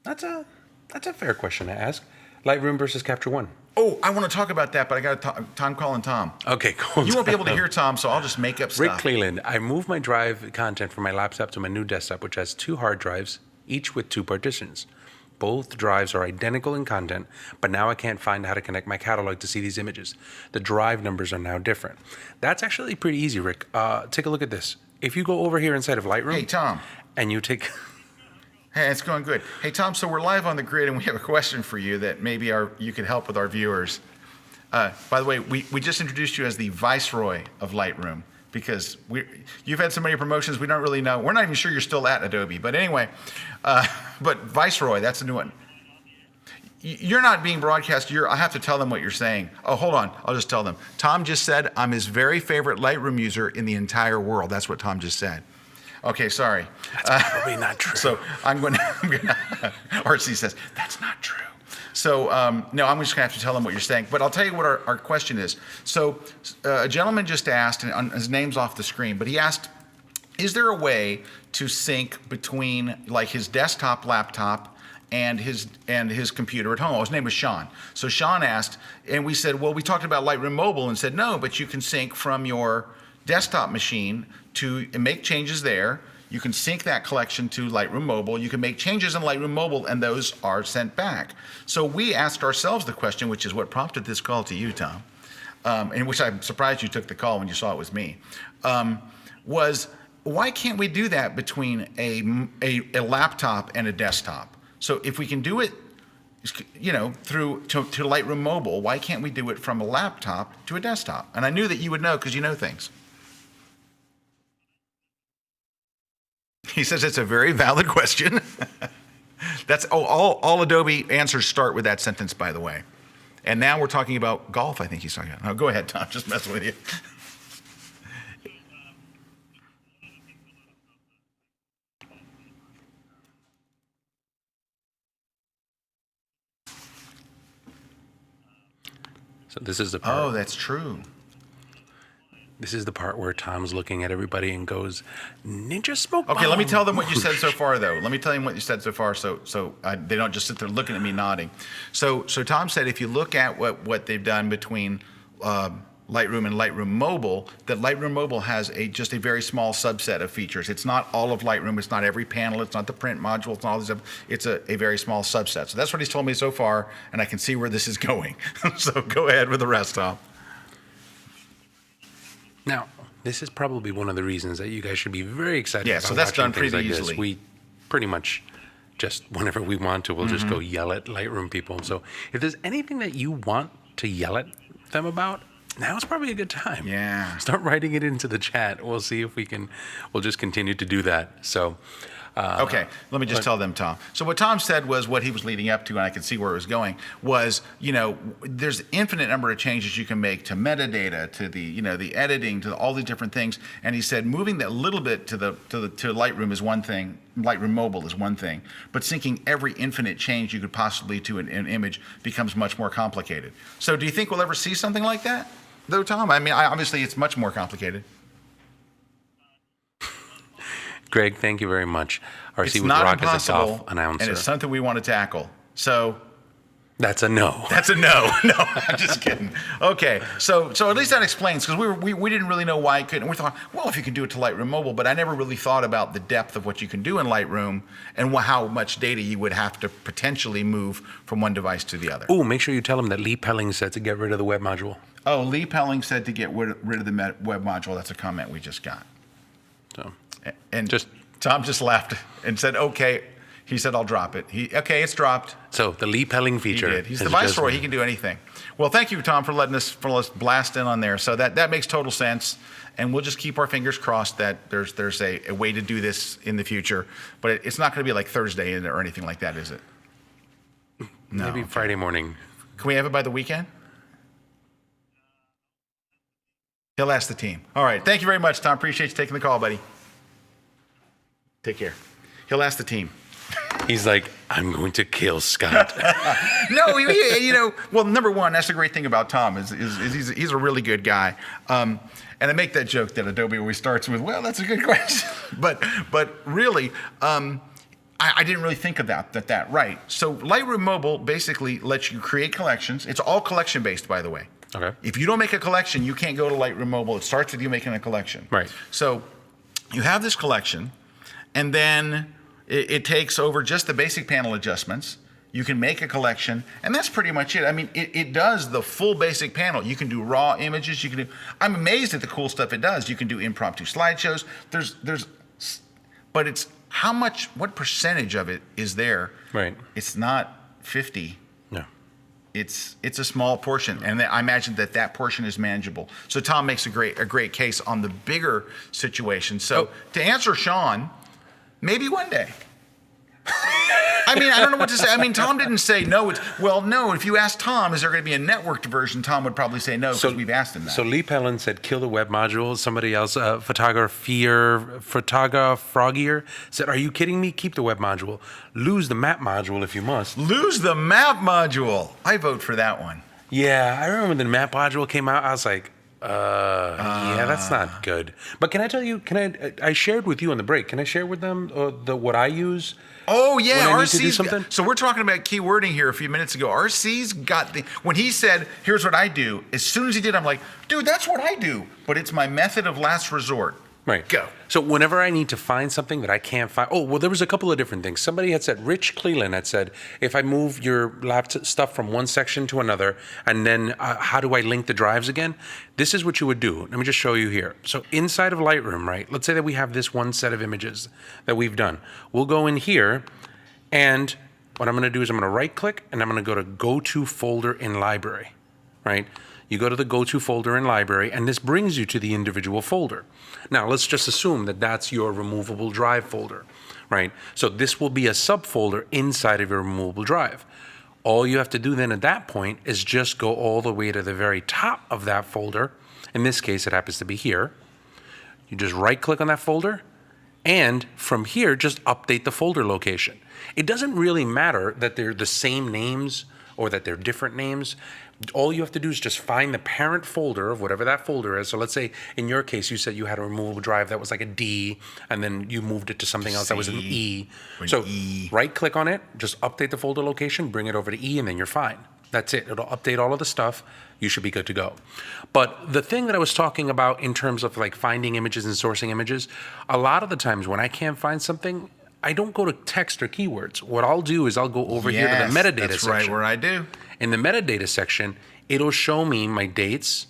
That's a fair question to ask. Lightroom versus Capture One. Oh, I want to talk about that, but I got Tom calling Tom. Okay, cool. You won't be able to hear Tom, so I'll just make up stuff. Rick Cleland, I moved my drive content from my laptop to my new desktop, which has 2 hard drives, each with 2 partitions. Both drives are identical in content, but now I can't find how to connect my catalog to see these images. The drive numbers are now different. That's actually pretty easy, Rick. Take a look at this. If you go over here inside of Lightroom. Hey, Tom. And you take... Hey, it's going good. Hey, Tom, so we're live on the grid, and we have a question for you that maybe you could help with our viewers. By the way, we just introduced you as the viceroy of Lightroom because you've had so many promotions, we don't really know. We're not even sure you're still at Adobe. But anyway, but viceroy, that's a new one. You're not being broadcast. I have to tell them what you're saying. Oh, hold on. I'll just tell them. Tom just said, I'm his very favorite Lightroom user in the entire world. That's what Tom just said. Okay, sorry. That's probably not true. So I'm going to RC says, that's not true. So, no, I'm just going to have to tell them what you're saying. But I'll tell you what our question is. So a gentleman just asked, and his name's off the screen, but he asked, is there a way to sync between like his desktop laptop and his computer at home? His name was Sean. So Sean asked, and we said, well, we talked about Lightroom Mobile and said, no, but you can sync from your desktop machine to make changes there. You can sync that collection to Lightroom Mobile. You can make changes in Lightroom Mobile, and those are sent back. So we asked ourselves the question, which is what prompted this call to you, Tom, and which I'm surprised you took the call when you saw it was me, was why can't we do that between a laptop and a desktop? So if we can do it, through to Lightroom Mobile, why can't we do it from a laptop to a desktop? And I knew that you would know because you know things. He says it's a very valid question. That's all Adobe answers start with that sentence, by the way. And now we're talking about golf, I think he's talking about. No, go ahead, Tom, just messing with you. So this is the part. Oh, that's true. This is the part where Tom's looking at everybody and goes, "Ninja smoke bomb." Okay, let me tell them what you said so far, though. Let me tell them what you said so far, so they don't just sit there looking at me nodding. So Tom said if you look at what they've done between Lightroom and Lightroom Mobile, that Lightroom Mobile has just a very small subset of features. It's not all of Lightroom. It's not every panel. It's not the print module. It's not all this stuff. It's a very small subset. So that's what he's told me so far, and I can see where this is going. So go ahead with the rest, Tom. Now, this is probably one of the reasons that you guys should be very excited Yeah, about so that's watching done things pretty like easily. This. We pretty much just, whenever we want to, we'll just go yell at Lightroom people. So if there's anything that you want to yell at them about, now's probably a good time. Yeah. Start writing it into the chat. We'll see if we'll just continue to do that. So. Okay, let me just tell them, Tom. So what Tom said was what he was leading up to, and I could see where it was going, was, there's infinite number of changes you can make to metadata, to the editing, to all the different things. And he said moving that little bit to Lightroom is one thing, Lightroom Mobile is one thing, but syncing every infinite change you could possibly to an image becomes much more complicated. So do you think we'll ever see something like that, though, Tom? I mean, obviously it's much more complicated. Greg, thank you very much. RC It's would not rock as a impossible, golf announcer. and it's something we want to tackle. So that's a no. That's a no. No, I'm just kidding. Okay, so at least that explains, because we didn't really know why it couldn't. We thought, well, if you could do it to Lightroom Mobile, but I never really thought about the depth of what you can do in Lightroom and how much data you would have to potentially move from one device to the other. Oh, make sure you tell them that Lee Pelling said to get rid of the web module. Oh, Lee Pelling said to get rid of the web module. That's a comment we just got. So, and Tom just laughed and said, okay. He said, I'll drop it. Okay, it's dropped. So the Lee Pelling feature. He did. He's the viceroy. He can do anything. Well, thank you, Tom, for letting us blast in on there. So that makes total sense. And we'll just keep our fingers crossed that there's a way to do this in the future. But it's not going to be like Thursday or anything like that, is it? No. Maybe Friday morning. Can we have it by the weekend? He'll ask the team. All right. Thank you very much, Tom. Appreciate you taking the call, buddy. Take care. He'll ask the team. He's like, I'm going to kill Scott. No, well, number one, that's the great thing about Tom is he's a really good guy. And I make that joke that Adobe always starts with, well, that's a good question. but really, I didn't really think of that right. So Lightroom Mobile basically lets you create collections. It's all collection based, by the way. Okay. If you don't make a collection, you can't go to Lightroom Mobile. It starts with you making a collection. Right. So you have this collection, and then it takes over just the basic panel adjustments. You can make a collection, and that's pretty much it. I mean, it does the full basic panel. You can do raw images. I'm amazed at the cool stuff it does. You can do impromptu slideshows. But it's what percentage of it is there? Right. It's not 50. No. It's a small portion, and I imagine that portion is manageable. So Tom makes a great case on the bigger situation. So to answer Sean, maybe one day. I mean, I don't know what to say. I mean, Tom didn't say no. No, if you ask Tom, is there going to be a networked version, Tom would probably say no because we've asked him that. So Lee Pelling said, kill the web module. Somebody else, Photographier said, are you kidding me? Keep the web module. Lose the map module if you must. Lose the map module. I vote for that one. Yeah, I remember when the map module came out, I was like, yeah, that's not good. But can I tell you, I shared with you on the break. Can I share with them what I use? Oh, yeah. When I need to do something? So we're talking about keywording here a few minutes ago. RC's got when he said, here's what I do, as soon as he did, I'm like, dude, that's what I do. But it's my method of last resort. Right. Go. So whenever I need to find something that I can't find, there was a couple of different things. Somebody had said, Rich Cleland had said, if I move your laptop stuff from one section to another, and then how do I link the drives again? This is what you would do. Let me just show you here. So inside of Lightroom, right, let's say that we have this one set of images that we've done. We'll go in here, and what I'm going to do is I'm going to right click, and I'm going to go to Go To Folder in Library, right? You go to the Go To folder in Library, and this brings you to the individual folder. Now, let's just assume that that's your removable drive folder, right? So this will be a subfolder inside of your removable drive. All you have to do then at that point is just go all the way to the very top of that folder. In this case, it happens to be here. You just right-click on that folder, and from here, just update the folder location. It doesn't really matter that they're the same names or that they're different names. All you have to do is just find the parent folder of whatever that folder is. So let's say in your case, you said you had a removable drive that was like a D, and then you moved it to something else that was an E. So right click on it, just update the folder location, bring it over to E, and then you're fine. That's it. It'll update all of the stuff. You should be good to go. But the thing that I was talking about in terms of like finding images and sourcing images, a lot of the times when I can't find something, I don't go to text or keywords. What I'll do is I'll go over here to the metadata section. That's right where I do. In the metadata section, it'll show me my dates.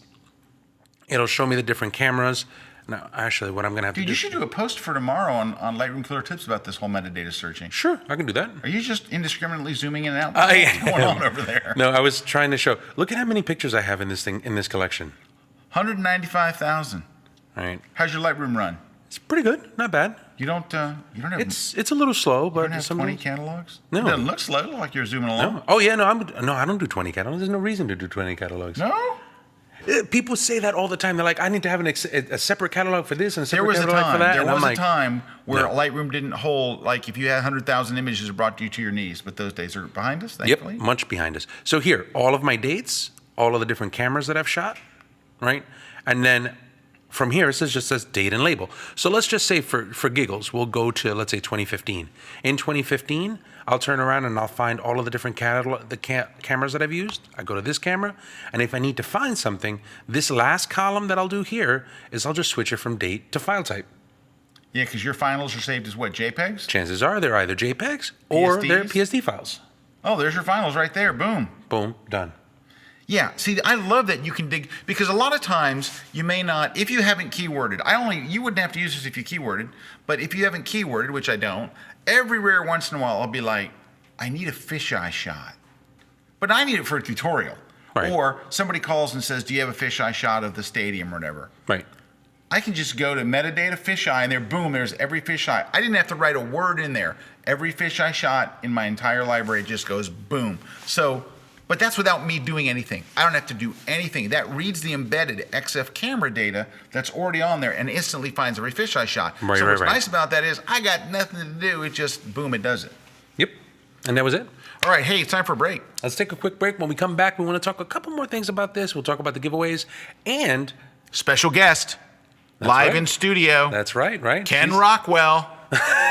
It'll show me the different cameras. Now, actually, what I'm going to have to do... Dude, you should do a post for tomorrow on Lightroom Killer Tips about this whole metadata searching. Sure, I can do that. Are you just indiscriminately zooming in and out? What's going on over there? No, I was trying to show... Look at how many pictures I have in this collection. 195,000. All right. How's your Lightroom run? It's pretty good. Not bad. You don't have... It's a little slow, but... You don't have 20 catalogs? No. It doesn't look slow. It looks like you're zooming along. No. Oh, yeah, no, I don't do 20 catalogs. There's no reason to do 20 catalogs. No? People say that all the time. They're like, I need to have a separate catalog for this and a separate catalog for that. There was a time where Lightroom didn't hold, like if you had 100,000 images, it brought you to your knees. But those days are behind us, thankfully. Yep, much behind us. So here, all of my dates, all of the different cameras that I've shot, right? And then from here, it just says date and label. So let's just say for giggles, we'll go to, let's say, 2015. In 2015, I'll turn around and I'll find all of the different cameras that I've used. I go to this camera, and if I need to find something, this last column that I'll do here is I'll just switch it from date to file type. Yeah, because your finals are saved as what, JPEGs? Chances are they're either JPEGs or they're PSD files. Oh, there's your finals right there. Boom. Boom, done. Yeah, see, I love that you can dig, because a lot of times you may not, if you haven't keyworded, you wouldn't have to use this if you keyworded, but if you haven't keyworded, which I don't, every rare once in a while I'll be like, I need a fisheye shot, but I need it for a tutorial. Right. Or somebody calls and says, do you have a fisheye shot of the stadium or whatever? Right. I can just go to metadata fisheye and there, boom, there's every fisheye. I didn't have to write a word in there. Every fisheye shot in my entire library just goes boom. So, but that's without me doing anything. I don't have to do anything. That reads the embedded XF camera data that's already on there and instantly finds every fisheye shot. Right, so right, what's right. nice about that is I got nothing to do. It just, boom, it does it. Yep. And that was it. All right, hey, it's time for a break. Let's take a quick break. When we come back, we want to talk a couple more things about this. We'll talk about the giveaways and Special guest, live right. in studio. That's right, right? Ken Rockwell.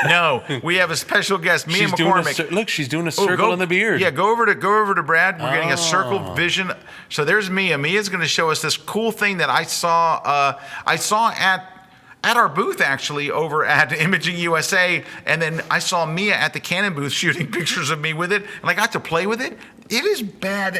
No, we have a special guest, me and McCormick. Look, she's doing a circle in the beard. Yeah, go over to Brad. We're getting a circle vision. So there's Mia. Mia's going to show us this cool thing that I saw. At our booth, actually, over at Imaging USA, and then I saw Mia at the Canon booth shooting pictures of me with it, and I got to play with it. It is bad.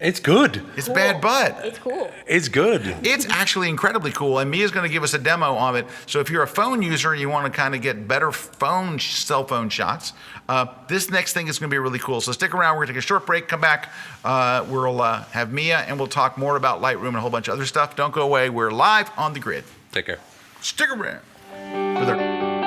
It's good. It's bad, but It's cool. It's good. it's actually incredibly cool, and Mia's going to give us a demo of it. So if you're a phone user and you want to kind of get better cell phone shots, this next thing is going to be really cool. So stick around. We're going to take a short break. Come back. We'll have Mia, and we'll talk more about Lightroom and a whole bunch of other stuff. Don't go away. We're live on the grid. Take care. Stick around. With our-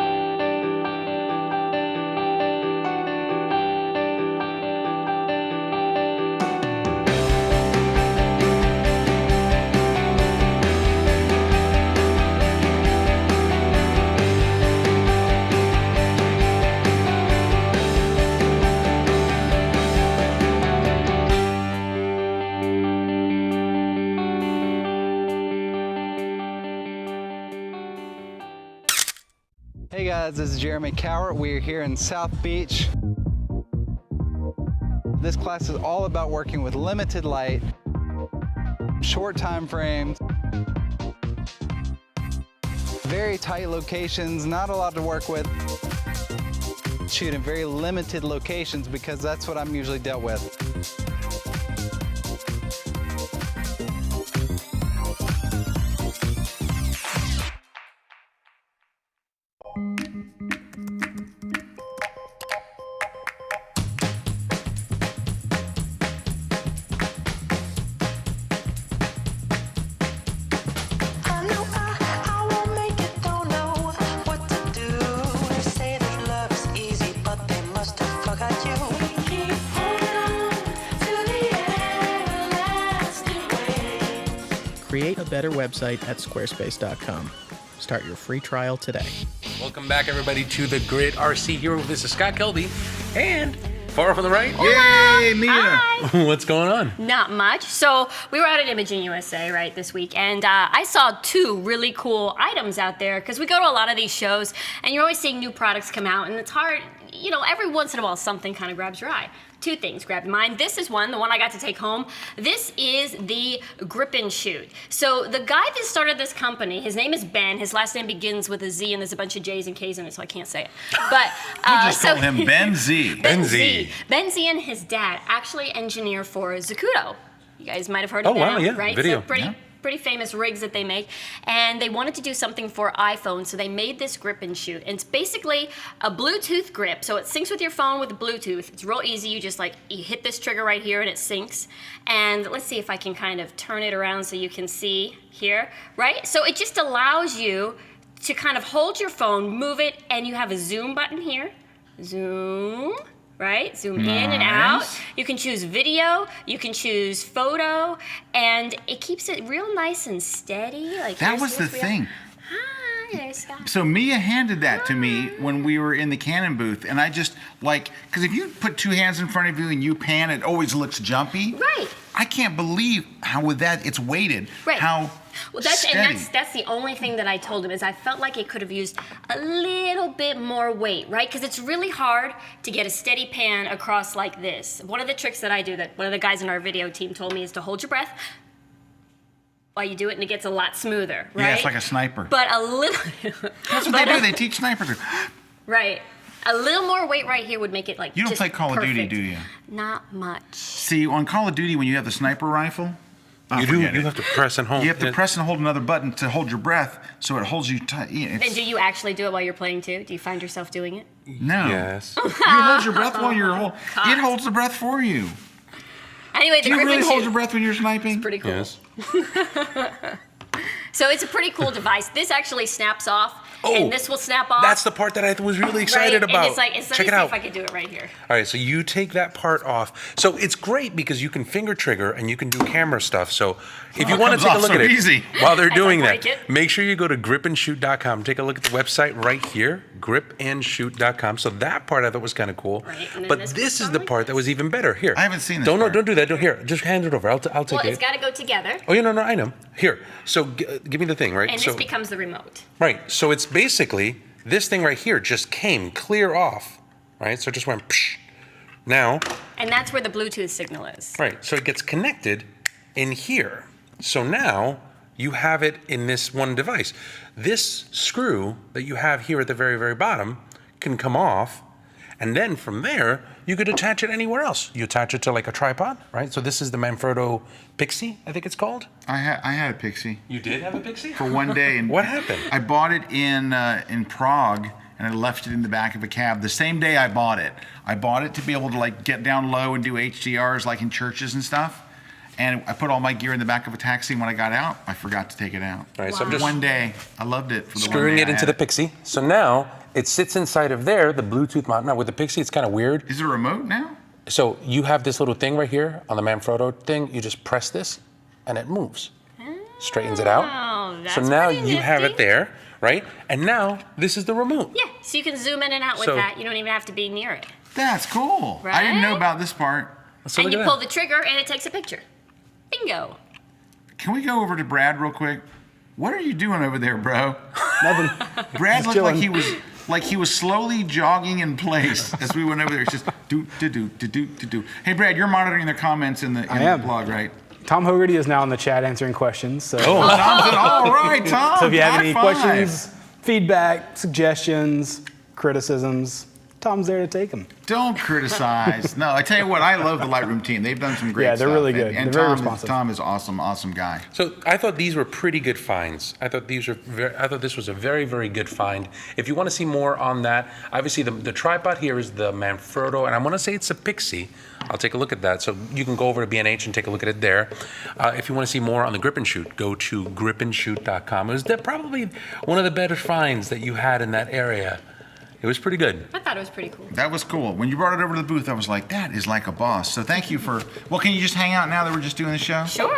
Hey guys, this is Jeremy Cowart. We're here in South Beach. This class is all about working with limited light, short time frames, very tight locations, not a lot to work with. Shoot in very limited locations because that's what I'm usually dealt with. Create a better website at squarespace.com. Start your free trial today. Welcome back, everybody, to the Grid RC. Here with this is Scott Kelby and far from the right. Yay, Mia. Hi. What's going on? Not much. So we were out at Imaging USA, right, this week, and I saw two really cool items out there because we go to a lot of these shows, and you're always seeing new products come out, and it's hard, you know, every once in a while something kind of grabs your eye. Two things grabbed mine. This is one, the one I got to take home. This is the Grip and Shoot. So the guy that started this company, his name is Ben. His last name begins with a Z, and there's a bunch of J's and K's in it, so I can't say it. But You just call him Ben Z. Ben Z. Ben Z and his dad actually engineer for Zacuto. You guys might have heard of them, wow, yeah, right? video. So pretty famous rigs that they make, and they wanted to do something for iPhone, so they made this Grip and Shoot. And it's basically a Bluetooth grip, so it syncs with your phone with Bluetooth. It's real easy. You just you hit this trigger right here and it syncs. And let's see if I can kind of turn it around so you can see here, right? So it just allows you to kind of hold your phone, move it, and you have a zoom button here. Zoom. Right? Zoom in and out. You can choose video, you can choose photo, and it keeps it real nice and steady. That was the thing. Hi, there's Scott. So Mia handed that to me when we were in the Canon booth, and I just because if you put two hands in front of you and you pan, it always looks jumpy. Right. I can't believe how with that it's weighted. Right. How steady. That's the only thing that I told him is I felt like it could have used a little bit more weight, right? Because it's really hard to get a steady pan across like this. One of the tricks that I do that one of the guys in our video team told me is to hold your breath while you do it, and it gets a lot smoother, right? Yeah, it's like a sniper. But a little. That's what they do. They teach snipers. Right. A little more weight right here would make it like You don't just play Call of Duty, perfect. do you? Not much. See, on Call of Duty, when you have the sniper rifle, You have to press and hold. You have to press and hold another button to hold your breath, so it holds you tight. And do you actually do it while you're playing too? Do you find yourself doing it? No. Yes. You hold your breath while you're It holds the breath for you. Anyway, Do you really hold your breath when you're sniping? It's pretty cool. Yes. So it's a pretty cool device. This actually snaps off, and this will snap off. That's the part that I was really excited right? about. And it's like, let Check me it see out. if I can do it right here. All right, so you take that part off. So it's great because you can finger trigger and you can do camera stuff. So if you want to take a look at it easy. while they're doing that, break it. make sure you go to gripandshoot.com. Take a look at the website right here, gripandshoot.com. So that part I thought was kind of cool. Right, and then But this this goes is the on part that was even better. Here. I haven't seen this Don't part. do that. Here, just hand it over. I'll take Well, it. it's got to go together, Oh, yeah, no, I know. Here. So give me the thing, right? and so, this becomes the remote. Right. So it's basically this thing right here just came clear off, right? So it just went psh. Now, And that's where the Bluetooth signal is. right. So it gets connected in here. So now you have it in this one device. This screw that you have here at the very, very bottom can come off. And then from there, you could attach it anywhere else. You attach it to like a tripod, right? So this is the Manfrotto Pixie, I think it's called. I had a Pixie You did have a Pixie? for one day, and What happened? I bought it in Prague, and I left it in the back of a cab the same day I bought it. I bought it to be able to like get down low and do HDRs like in churches and stuff. And I put all my gear in the back of a taxi. When I got out, I forgot to take it out. All right, so I'm Wow. just One day, I loved it. For the screwing one day it I into had the Pixie. So now it sits inside of there, the Bluetooth mount. Now with the Pixie, it's kind of weird. Is it a remote now? So you have this little thing right here on the Manfrotto thing. You just press this, and it moves, straightens it out. Oh, that's So now pretty you have nifty. it there, right? And now this is the remote. Yeah, so you can zoom in and out with So- that. You don't even have to be near it. That's cool. I didn't know Right? about this part. So And look you at pull that. the trigger, and it takes a picture. Bingo. Can we go over to Brad real quick? What are you doing over there, bro? Nothing. Brad Just looked like chilling. he was slowly jogging in place as we went over there. It's just do. Hey, Brad, you're monitoring the comments in the am. blog, right? Tom Hogarty is now in the chat answering questions. So, Tom's in. All right, Tom. so if you have high any five. questions, feedback, suggestions, criticisms, Tom's there to take them. Don't criticize. No, I tell you what, I love the Lightroom team. They've done some great Yeah, stuff. they're really good. And They're very Tom, responsive. Tom is awesome guy. So I thought these were pretty good finds. I thought this was a very, very good find. If you want to see more on that, obviously the tripod here is the Manfrotto, and I want to say it's a Pixie. I'll take a look at that. So you can go over to B&H and take a look at it there. If you want to see more on the Grip and Shoot, go to gripandshoot.com. It was probably one of the better finds that you had in that area. It was pretty good. I thought it was pretty cool. That was cool. When you brought it over to the booth, I was like, that is like a boss. So thank you for. Well, can you just hang out now that we're just doing the show? Sure.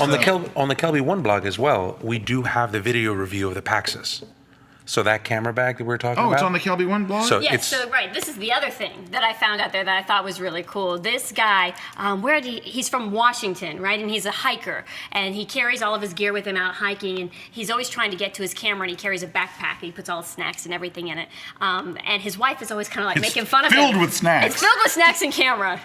On the Kelby One blog as well, we do have the video review of the Paxos. So that camera bag that we were talking about. Oh, it's on the Kelby One blog? So Yes, it's so right, this is the other thing that I found out there that I thought was really cool. This guy, he's from Washington, right? And he's a hiker, and he carries all of his gear with him out hiking, and he's always trying to get to his camera, and he carries a backpack, and he puts all his snacks and everything in it. And his wife is always kind of like making fun of him. filled with snacks. It's filled with snacks and camera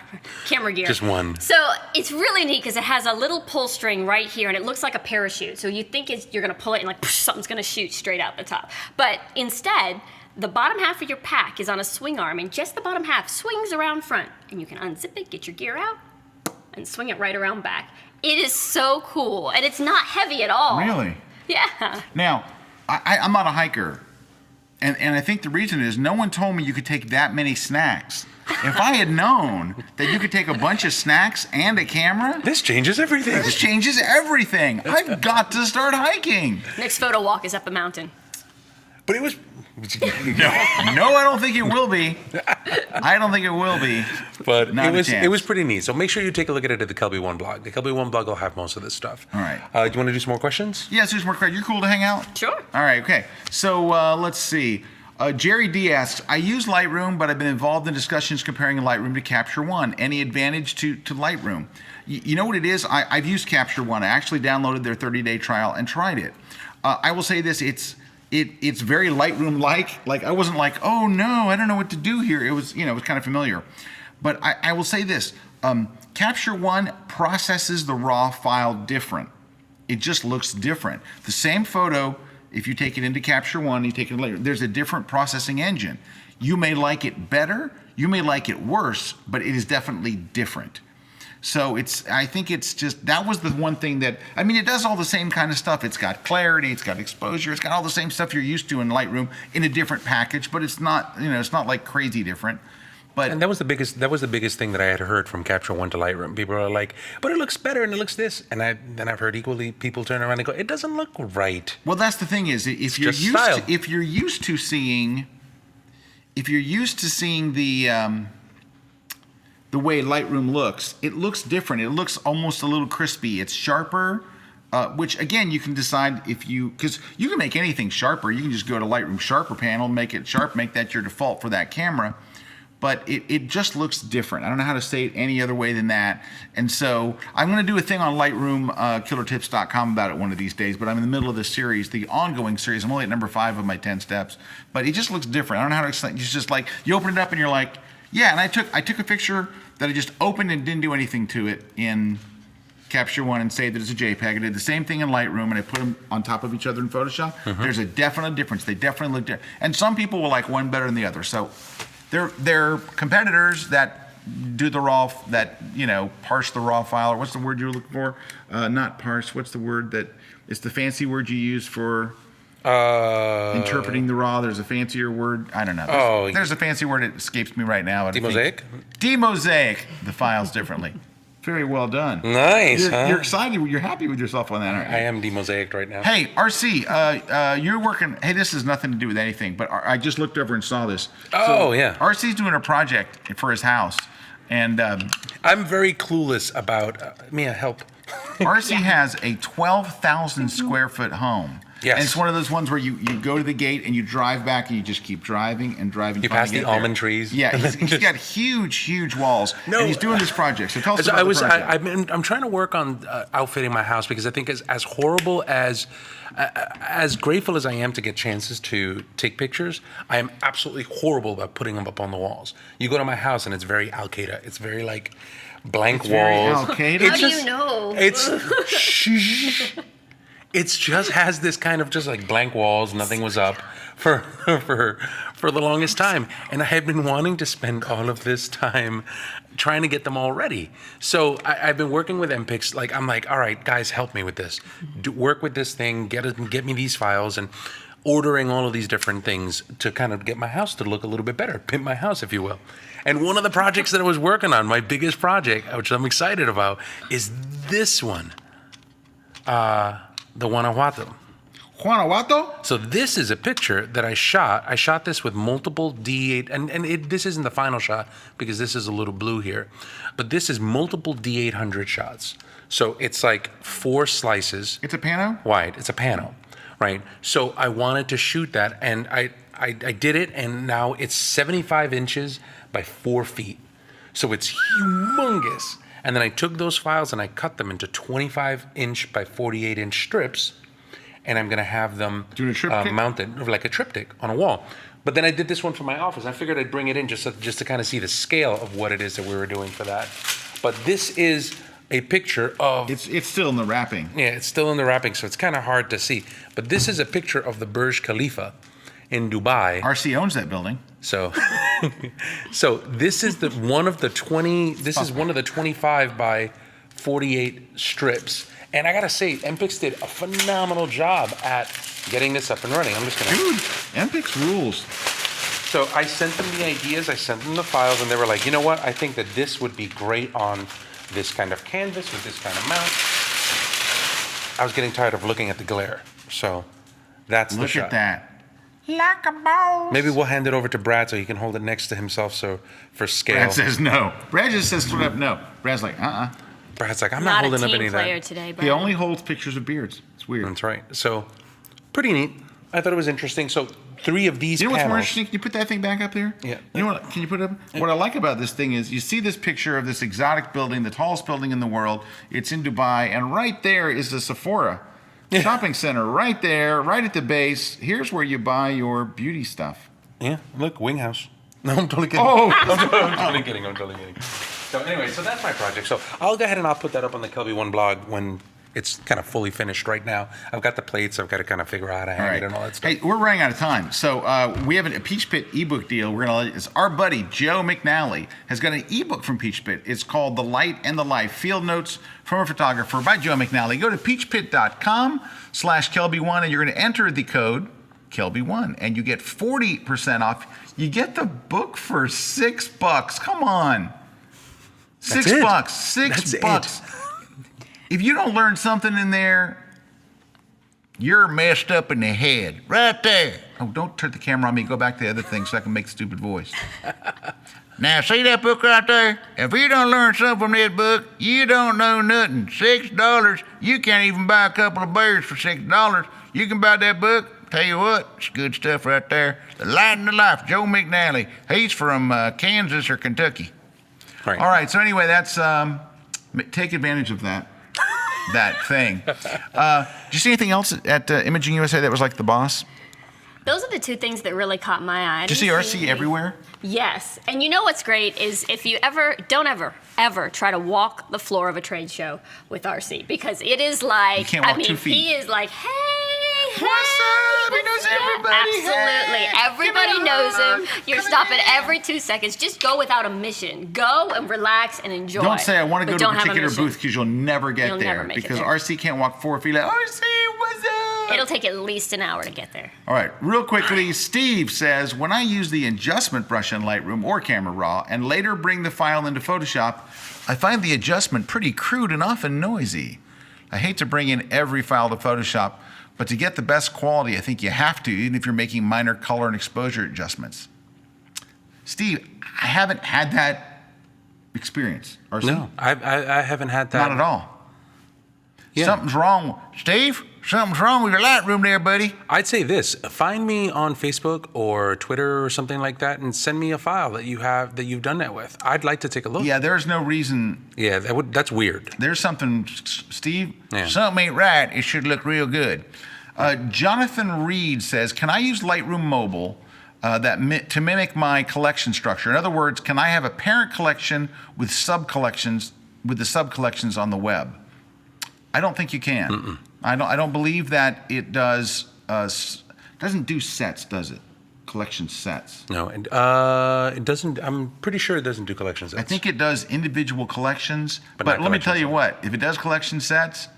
gear. Just one. So it's really neat because it has a little pull string right here, and it looks like a parachute. So you think you're gonna pull it, and like something's gonna shoot straight out the top. But instead, the bottom half of your pack is on a swing arm, and just the bottom half swings around front, and you can unzip it, get your gear out, and swing it right around back. It is so cool, and it's not heavy at all. Really? Yeah. Now, I'm not a hiker, and I think the reason is no one told me you could take that many snacks. If I had known that you could take a bunch of snacks and a camera, this changes everything. This changes everything. I've got to start hiking. Next photo walk is up a mountain. But it was No, I don't think it will be. I don't think it will be. But Not a it chance. was pretty neat. So make sure you take a look at it at the Kelby One blog. The Kelby One blog will have most of this stuff. All right. Do you want to do some more questions? Yes, there's more credit. You're cool to hang out? Sure. All right, okay. So let's see. Jerry D asks, I use Lightroom, but I've been involved in discussions comparing Lightroom to Capture One. Any advantage to Lightroom? You know what it is? I've used Capture One. I actually downloaded their 30-day trial and tried it. I will say this, it's very Lightroom-like. Like, I wasn't like, oh no, I don't know what to do here. It was, it was kind of familiar. But I will say this, Capture One processes the raw file different. It just looks different. The same photo if you take it into Capture One, you take it later, there's a different processing engine. You may like it better, you may like it worse, but it is definitely different. So I think it's just, that was the one thing that, I mean, it does all the same kind of stuff. It's got clarity, it's got exposure, it's got all the same stuff you're used to in Lightroom in a different package, but it's not, it's not like crazy different. And that was the biggest thing that I had heard from Capture One to Lightroom. People are like, but it looks better and it looks this. And then I've heard equally people turn around and go, it doesn't look right. Well, that's the thing is, if you're used to seeing the way Lightroom looks, it looks different. It looks almost a little crispy. It's sharper, which again, you can decide because you can make anything sharper. You can just go to Lightroom Sharper panel, make it sharp, make that your default for that camera. But it just looks different. I don't know how to say it any other way than that. And so I'm going to do a thing on Lightroom, killertips.com about it one of these days, but I'm in the middle of this series, the ongoing series. I'm only at number 5 of my 10 steps, but it just looks different. I don't know how to explain. It's just like, you open it up and you're like, yeah, and I took a picture that I just opened and didn't do anything to it in Capture One and saved it as a JPEG. I did the same thing in Lightroom and I put them on top of each other in Photoshop. Mm-hmm. There's a definite difference. They definitely look different. And some people will like one better than the other. So they're competitors that do the raw, parse the raw file, or what's the word you're looking for? Not parse, what's the word it's the fancy word you use for interpreting the raw. There's a fancier word. I don't know. There's a fancy word. It escapes me right now. Demosaic? Demosaic the files differently. Very well done. Nice. You're excited. You're happy with yourself on that, aren't you? I am demosaic right now. Hey, RC, you're working. Hey, this has nothing to do with anything, but I just looked over and saw this. Yeah. RC's doing a project for his house, and I'm very clueless about. Mia, help. RC has a 12,000 square foot home. Yes. And it's one of those ones where you go to the gate and you drive back and you just keep driving and driving. You pass the almond trees. Yeah, he's got huge walls. No, and he's doing this project. So tell us about the project. I'm trying to work on outfitting my house because I think as horrible as grateful as I am to get chances to take pictures, I am absolutely horrible about putting them up on the walls. You go to my house and it's very Al-Qaeda. It's very like blank walls. Very Al-Qaeda? How do you know? It just has this kind of just like blank walls. Nothing was up for the longest time, and I had been wanting to spend all of this time trying to get them all ready. So I've been working with MPix. Like I'm like, all right, guys, help me with this. Work with this thing. Get me these files and ordering all of these different things to kind of get my house to look a little bit better, pimp my house, if you will. And one of the projects that I was working on, my biggest project, which I'm excited about, is this one. The Guanajuato. Guanajuato? So this is a picture that I shot. I shot this with multiple D8, and this isn't the final shot because this is a little blue here, but this is multiple D800 shots. So it's like 4 slices. It's a pano? Wide. It's a pano, right? So I wanted to shoot that, and I did it, and now it's 75 inches by 4 feet. So it's humongous. And then I took those files and I cut them into 25-inch by 48-inch strips, and I'm going to have them mounted like a triptych on a wall. But then I did this one for my office. I figured I'd bring it in just to kind of see the scale of what it is that we were doing for that. But this is a picture of... It's still in the wrapping. Yeah, it's still in the wrapping, so it's kind of hard to see. But this is a picture of the Burj Khalifa in Dubai. RC owns that building. So, this is one of the 25 by 48 strips, and I gotta say, MPix did a phenomenal job at getting this up and running. I'm just gonna. Dude, MPix rules. So I sent them the ideas, I sent them the files, and they were like, you know what? I think that this would be great on this kind of canvas with this kind of mount. I was getting tired of looking at the glare, so that's the shot. Look at that. Like a boss. Maybe we'll hand it over to Brad so he can hold it next to himself so for scale. Brad says no. Brad just says straight up no. Brad's like, Brad's like, I'm not holding up any of that. Today, he only holds pictures of beards. It's weird. That's right. So, pretty neat. I thought it was interesting. So, 3 of these panels. What's more interesting? Can you put that thing back up there? Yeah. You know what? Can you put it up? What I like about this thing is you see this picture of this exotic building, the tallest building in the world. It's in Dubai, and right there is the Sephora. Shopping center right there, right at the base. Here's where you buy your beauty stuff. Yeah, look, Wing House. No, I'm totally kidding. Oh, I'm totally kidding. So anyway, so that's my project. So I'll go ahead and I'll put that up on the Kelby One blog when It's kind of fully finished right now. I've got the plates. I've got to kind of figure out how to hang it and all that stuff. Hey, we're running out of time. So we have a Peach Pit ebook deal. We're gonna let our buddy Joe McNally has got an ebook from Peach Pit. It's called The Light and the Life, Field Notes from a Photographer by Joe McNally. Go to peachpit.com/Kelby1 and you're gonna enter the code Kelby1 and you get 40% off. You get the book for $6. Come on. $6. $6. If you don't learn something in there, you're messed up in the head. Right there. Oh, don't turn the camera on me. Go back to the other thing so I can make the stupid voice. Now, see that book right there? If you don't learn something from that book, you don't know nothing. $6. You can't even buy a couple of beers for $6. You can buy that book. Tell you what, it's good stuff right there. The Light and the Life, Joe McNally. He's from Kansas or Kentucky. Right. All right, so anyway, that's take advantage of that thing. Did you see anything else at Imaging USA that was like the boss? Those are the two things that really caught my eye. Did you see RC everywhere? Yes. And you know what's great is if you don't ever try to walk the floor of a trade show with RC, because it is like, you can't walk 2 feet. He is like, hey, what's up? He knows everybody. Absolutely. Hey, everybody knows him. You're stopping every 2 seconds. Just go without a mission. Go and relax and enjoy. Don't say I want to go to a particular mission. booth because you'll never get You'll there. never make it Because there. RC can't walk 4 feet. Like, RC, what's up? It'll take at least an hour to get there. All right, real quickly, Steve says, when I use the adjustment brush in Lightroom or Camera Raw and later bring the file into Photoshop, I find the adjustment pretty crude and often noisy. I hate to bring in every file to Photoshop, but to get the best quality, I think you have to, even if you're making minor color and exposure adjustments. Steve, I haven't had that experience. RC? No, I haven't had that. Not at all. Yeah. Something's wrong. Steve, something's wrong with your Lightroom there, buddy. I'd say this: find me on Facebook or Twitter or something like that, and send me a file that you've done that with. I'd like to take a look. Yeah, there's no reason. Yeah, that's weird. There's something, Steve. Yeah. Something ain't right. It should look real good. Jonathan Reed says, "Can I use Lightroom Mobile to mimic my collection structure? In other words, can I have a parent collection with sub-collections with the sub-collections on the web?" I don't think you can. Mm-mm. I don't believe that it does. Doesn't do sets, does it? Collection sets. No, and it doesn't. I'm pretty sure it doesn't do collection sets. I think it does individual collections. But But not let me tell collection you what. If it does collection sets,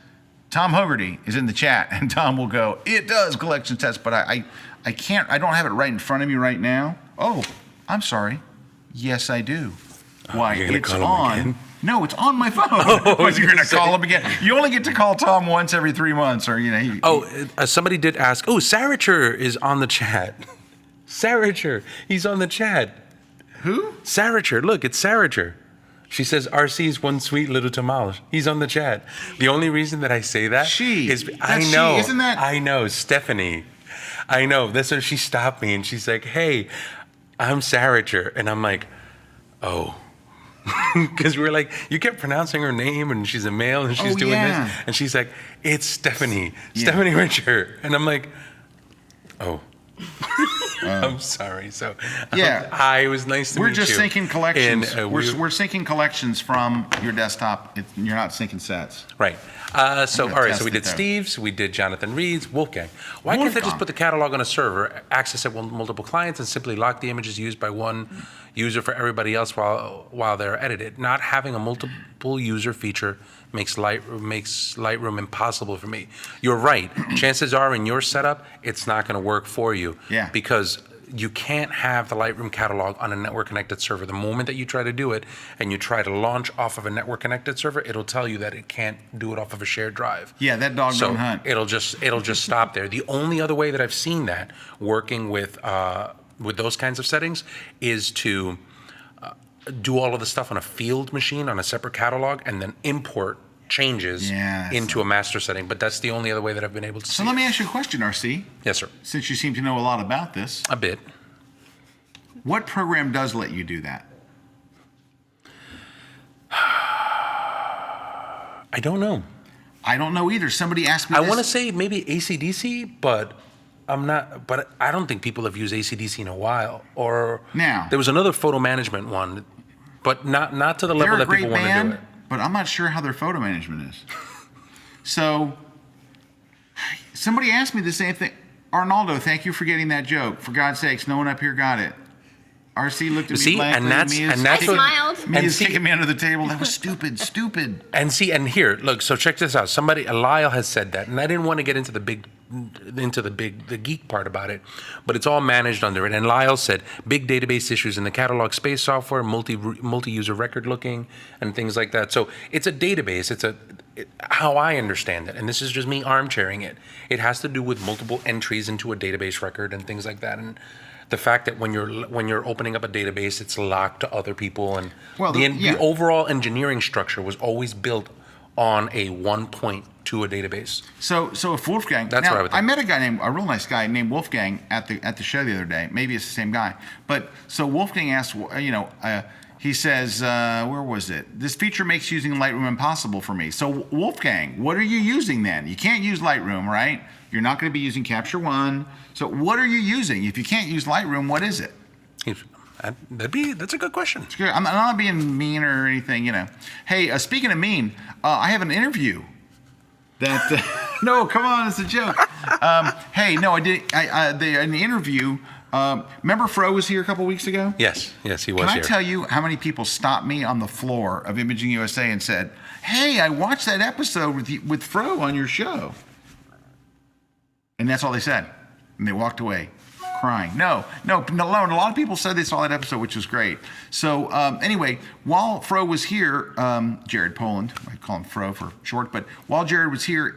Tom Hogarty is in the chat, and Tom will go, "It does collection sets," but I can't. I don't have it right in front of me right now. Oh, I'm sorry. Yes, I do. Why? You're gonna It's call him on. again? No, it's on my phone. You're going to call him again. You only get to call Tom once every 3 months, or somebody did ask. Oh, Saracher is on the chat. Saracher, he's on the chat. Who? Saracher. Look, it's Saracher. She says RC's one sweet little tamal. He's on the chat. The only reason that I say that is I know. Isn't that? I know, Stephanie. I know. That's when she stopped me and she's like, "Hey, I'm Saracher," and I'm like, "Oh." Because we're like, you kept pronouncing her name and she's a male and she's doing this. And she's like, "It's Stephanie, Stephanie Richer." And I'm like, "Oh." I'm sorry. So yeah, hi, it was nice to meet you. We're just syncing collections. And, we're syncing collections from your desktop. You're not syncing sets. Right. So all right. So we did Steve's. We did Jonathan Reed's. Wolfgang. Why can't they just put the catalog on a server, access it with multiple clients, and simply lock the images used by one user for everybody else while they're edited? Not having a multiple user feature makes Lightroom impossible for me. You're right. Chances are in your setup, it's not going to work for you. Yeah. Because you can't have the Lightroom catalog on a network connected server. The moment that you try to do it and you try to launch off of a network connected server, it'll tell you that it can't do it off of a shared drive. Yeah, that dog don't hunt. It'll just stop there. The only other way that I've seen that working with those kinds of settings is to do all of the stuff on a field machine on a separate catalog and then import changes into a master setting. But that's the only other way that I've been able to see. So let me ask you a question, RC. Yes, sir. Since you seem to know a lot about this. A bit. What program does let you do that? I don't know. I don't know either. Somebody asked me I this. want to say maybe AC/DC, but I'm not. But I don't think people have used AC/DC in a while. Or now there was another photo management one, but not to the level that people want to do it. But I'm not sure how their photo management is. So somebody asked me the same thing. Arnaldo, thank you for getting that joke. For God's sakes, no one up here got it. RC looked at me blankly. I smiled. Mia's kicking me under the table. That was stupid. And here, look. So check this out. Lyle has said that, and I didn't want to get into the geek part about it, but it's all managed under it. And Lyle said big database issues in the catalog space software, multi-user record looking, and things like that. So it's a database. How I understand it, and this is just me armchairing it. It has to do with multiple entries into a database record and things like that, and the fact that when you're opening up a database, it's locked to other people, and the overall engineering structure was always built on a one point to a database. So if Wolfgang, that's what I would think. I met a real nice guy named Wolfgang at the show the other day. Maybe it's the same guy, but so Wolfgang asked, he says, where was it? This feature makes using Lightroom impossible for me. So Wolfgang, what are you using then? You can't use Lightroom, right? You're not going to be using Capture One. So what are you using? If you can't use Lightroom, what is it? That's a good question. I'm not being mean or anything, Hey, speaking of mean, I have an interview. No, come on, it's a joke. Hey, no, I did. In the interview. Remember Fro was here a couple weeks ago? Yes, he was here. Can I tell you how many people stopped me on the floor of Imaging USA and said, "Hey, I watched that episode with Fro on your show," and that's all they said, and they walked away crying. No. A lot of people said they saw that episode, which was great. So anyway, while Fro was here, Jared Poland, I call him Fro for short, but while Jared was here,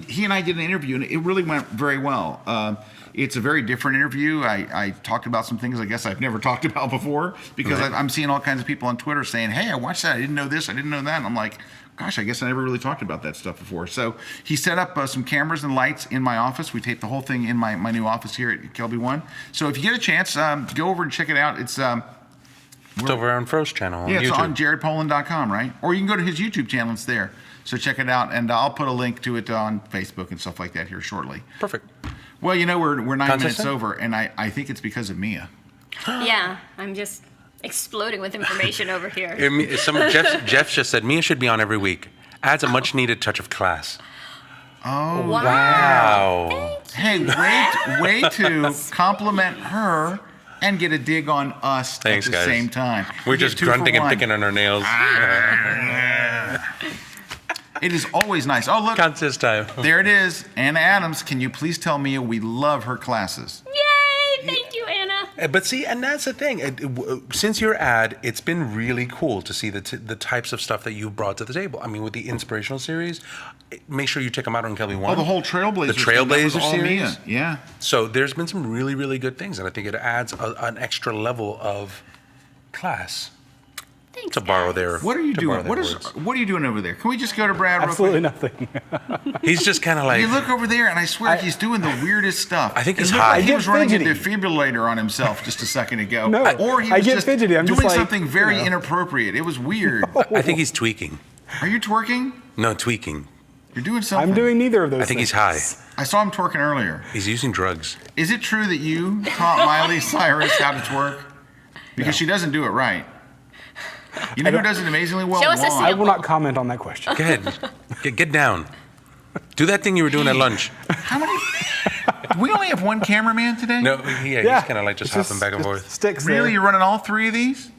he and I did an interview, and it really went very well. It's a very different interview. I talked about some things I guess I've never talked about before because I'm seeing all kinds of people on Twitter saying, "Hey, I watched that. I didn't know this. I didn't know that." And I'm like, gosh, I guess I never really talked about that stuff before. So he set up some cameras and lights in my office. We taped the whole thing in my new office here at Kelby One. So if you get a chance, go over and check it out. It's over on Fro's channel on YouTube. YouTube. It's on jaredpoland.com, right? Or you can go to his YouTube channel. It's there. So check it out. And I'll put a link to it on Facebook and stuff like that here shortly. Perfect. Well, we're 9 minutes over, and I think it's because of Mia. Yeah, I'm just exploding with information over here. Jeff just said Mia should be on every week. Adds a much needed touch of class. Oh, wow. Hey, way to compliment her and get a dig on us Thanks, at the guys. same time. We're just grunting and picking on our nails. It is always nice. Oh, look. Contest time. There it is. Anna Adams, can you please tell Mia we love her classes? Yay! Thank you, Anna. But see, and that's the thing. Since your ad, it's been really cool to see the types of stuff that you've brought to the table. I mean, with the inspirational series, make sure you check them out on Kelby One. Oh, the whole Trailblazer. The Trailblazer series. Mia. Yeah. So there's been some really, really good things, and I think it adds an extra level of class. Thanks, to borrow guys. their. What are you doing? What are you doing over there? Can we just go to Brad? Absolutely real quick? nothing. He's just kind of like. You look over there, and I swear he's doing the weirdest stuff. I think he's It looked high. like he was running a fidgety. defibrillator on himself just a second ago. No, or he I was get just fidgety. I'm doing just like, something very inappropriate. It was weird. I think he's tweaking. Are you twerking? No, tweaking. You're doing something. I'm doing neither of those I think things. he's high. I saw him twerking earlier. He's using drugs. Is it true that you taught Miley Cyrus how to twerk? Because she doesn't do it right. You know who does it amazingly well? Show us a Juan. I will not comment on that question. Go ahead. Get down. Do that thing you were doing at lunch. How many? We only have one cameraman today? No, he's kind of like just hopping back and forth. Sticks Really? there. You're running all three of these?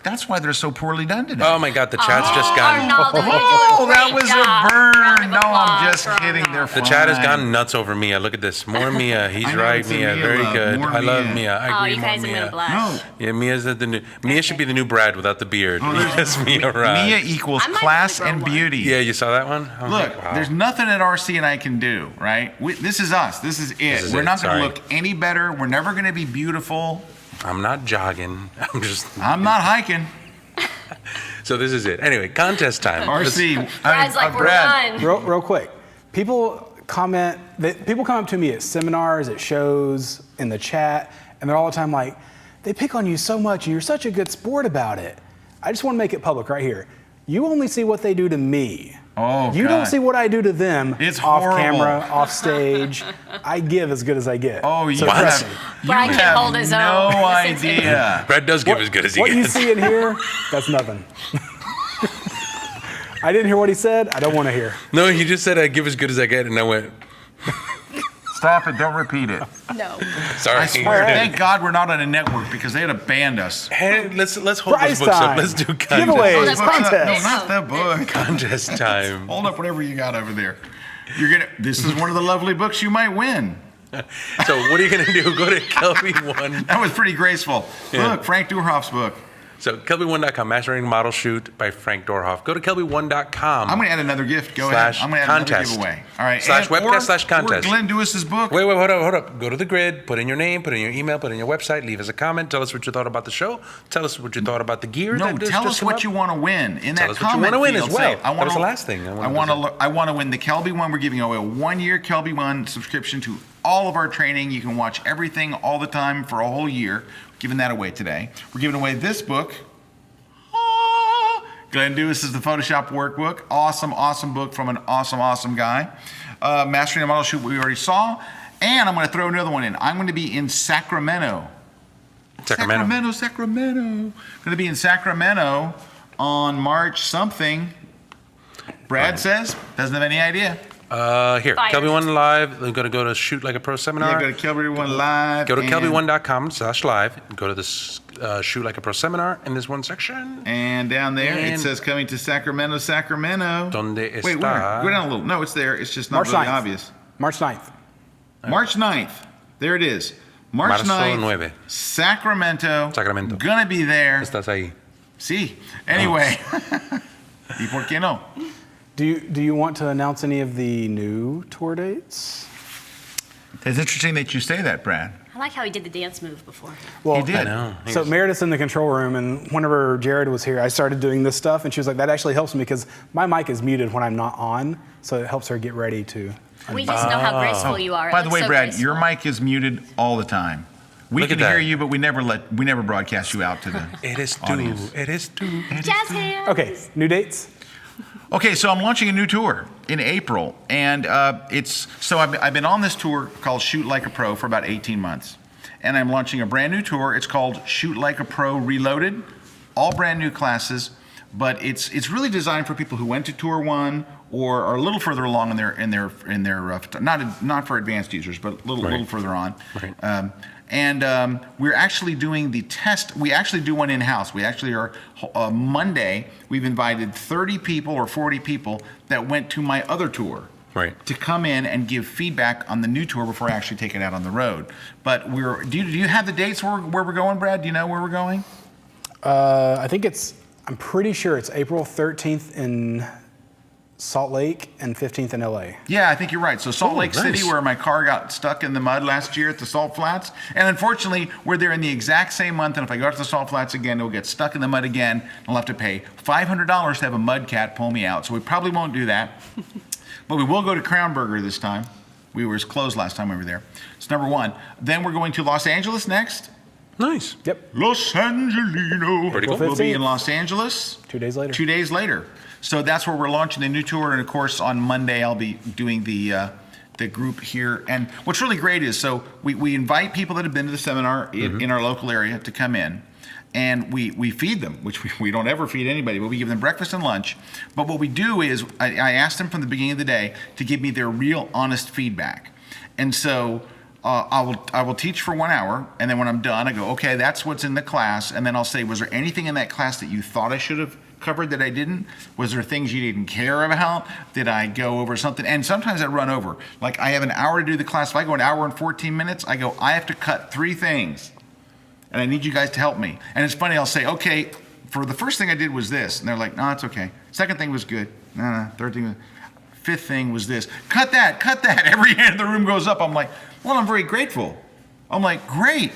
That's why they're so poorly done today. Oh my God, the chat's just gone. Arnaldo, you Oh, did a that great was job. a burn. Round of No, I'm applause just for kidding. They're Arnaldo. The fine. chat has gone nuts over Mia. Look at this. More Mia. He's I know, right, it's a Mia. Mia Very love. good. More I love Mia. Mia. I Oh, agree. you More guys are Mia. gonna blush. No. Yeah, Mia's the new. Mia should be the new Brad without the beard. Yes, Mia, right? Mia equals I might class have to grow and one. beauty. Yeah, you saw that one? Oh, Look, wow. there's nothing that RC and I can do, right? This is us. This is it. is We're it. not going Sorry. to look any better. We're never going to be beautiful. I'm not jogging. I'm not hiking. So this is it. Anyway, contest time. RC. Brad's like, we're Brad. done. Real quick. People come up to me at seminars, at shows, in the chat, and they're all the time like, they pick on you so much and you're such a good sport about it. I just want to make it public right here. You only see what they do to me. Oh, you God. don't see what I do to them. It's off horrible. camera, off stage. I give as good as I get. Oh, you trust have, me. you Brad can't have hold his no own. idea. Brad does give as good as he What you gets. see in here, that's nothing. I didn't hear what he said. I don't want to hear. No, he just said I give as good as I get, and I went. Stop it! Don't repeat it. No. Sorry. I swear, thank God we're not on a network because they'd have banned us. Hey, let's hold Prize those books time. up. Let's do contest. Giveaways, Hold up. contests. No, not the book. Contest time. Hold up, whatever you got over there. This is one of the lovely books you might win. So what are you going to do? Go to Kelby1. That was pretty graceful. Yeah. Look, Frank Durhoff's book. So Kelby1.com, Mastering Model Shoot by Frank Dorhoff. Go to Kelby1.com. I'm going to add another gift. Go ahead. I'm going to add another contest. giveaway. All right. /webcast/contest. Or Glenn Dewis's book. Wait, hold up. Go to the grid, put in your name, put in your email, put in your website, leave us a comment, tell us what you thought about the show, tell us what you thought about the gear. No, tell us what you want to win. In Tell that us what you comment want to win field, as well. say, That was the last thing. I want to win the Kelby One. We're giving away a 1-year Kelby One subscription to all of our training. You can watch everything all the time for a whole year. We're giving that away today. We're giving away this book. Glenn Dewis is the Photoshop workbook. Awesome book from an awesome guy. Mastering a Model Shoot we already saw. And I'm going to throw another one in. I'm going to be in Sacramento. Sacramento. Going to be in Sacramento on March something. Brad says, doesn't have any idea. Here, Kelby One Live. We're going to go to Shoot Like a Pro seminar. Yeah, go to Kelby One Live. Go to Kelby1.com/live. Go to this Shoot Like a Pro seminar in this one section. And down there it says coming to Sacramento. Donde está? Wait, where? Go down a little. No, it's there. It's just not really obvious. March 9th. March 9th. There it is. March 9th. 9. Sacramento. Gonna be there. Estás ahí. Sí. Anyway. ¿Y por qué no? Do you want to announce any of the new tour dates? It's interesting that you say that, Brad. I like how he did the dance move before. Well, he did. I know. So Meredith's in the control room, and whenever Jared was here, I started doing this stuff, and she was like, that actually helps me because my mic is muted when I'm not on, so it helps her get ready to. We just know how graceful you are. It By the looks way, so Brad, graceful. your mic is muted all the time. We Look can at that. hear you, but we never broadcast you out to the audience. It is too. Jazz hands. Okay, new dates? Okay, so I'm launching a new tour in April, and I've been on this tour called Shoot Like a Pro for about 18 months, and I'm launching a brand new tour. It's called Shoot Like a Pro Reloaded, all brand new classes, but it's really designed for people who went to Tour 1 or are a little further along in their not for advanced users, but a little further on. Right. We're actually doing the test. We actually do one in-house. We actually are, Monday, we've invited 30 people or 40 people that went to my other tour to come in and give feedback on the new tour before I actually take it out on the road. But do you have the dates where we're going, Brad? Do you know where we're going? I'm pretty sure it's April 13th in Salt Lake and 15th in LA. Yeah, I think you're right. So Salt Lake City, where my car got stuck in the mud last year at the Salt Flats. And unfortunately, we're there in the exact same month. And if I go to the Salt Flats again, it'll get stuck in the mud again. And I'll have to pay $500 to have a mud cat pull me out. So we probably won't do that. But we will go to Crown Burger this time. We were closed last time we were there. It's number one. Then we're going to Los Angeles next. Nice. Yep. Los Angelino. Pretty cool. We'll be in Los Angeles. 2 days later. 2 days later. So that's where we're launching the new tour. And of course, on Monday, I'll be doing the group here. And what's really great is, so we invite people that have been to the seminar in our local area to come in. And we feed them, which we don't ever feed anybody, but we give them breakfast and lunch. But what we do is, I asked them from the beginning of the day to give me their real honest feedback. And so I will teach for 1 hour, and then when I'm done, I go, okay, that's what's in the class. And then I'll say, was there anything in that class that you thought I should have covered that I didn't? Was there things you didn't care about? Did I go over something? And sometimes I run over. Like, I have an hour to do the class. If I go an hour and 14 minutes, I go, I have to cut 3 things. And I need you guys to help me. And it's funny, I'll say, okay, for the first thing I did was this. And they're like, no, it's okay. Second thing was good. No. Third thing was, fifth thing was this. Cut that. Every hand in the room goes up. I'm like, well, I'm very grateful. I'm like, great.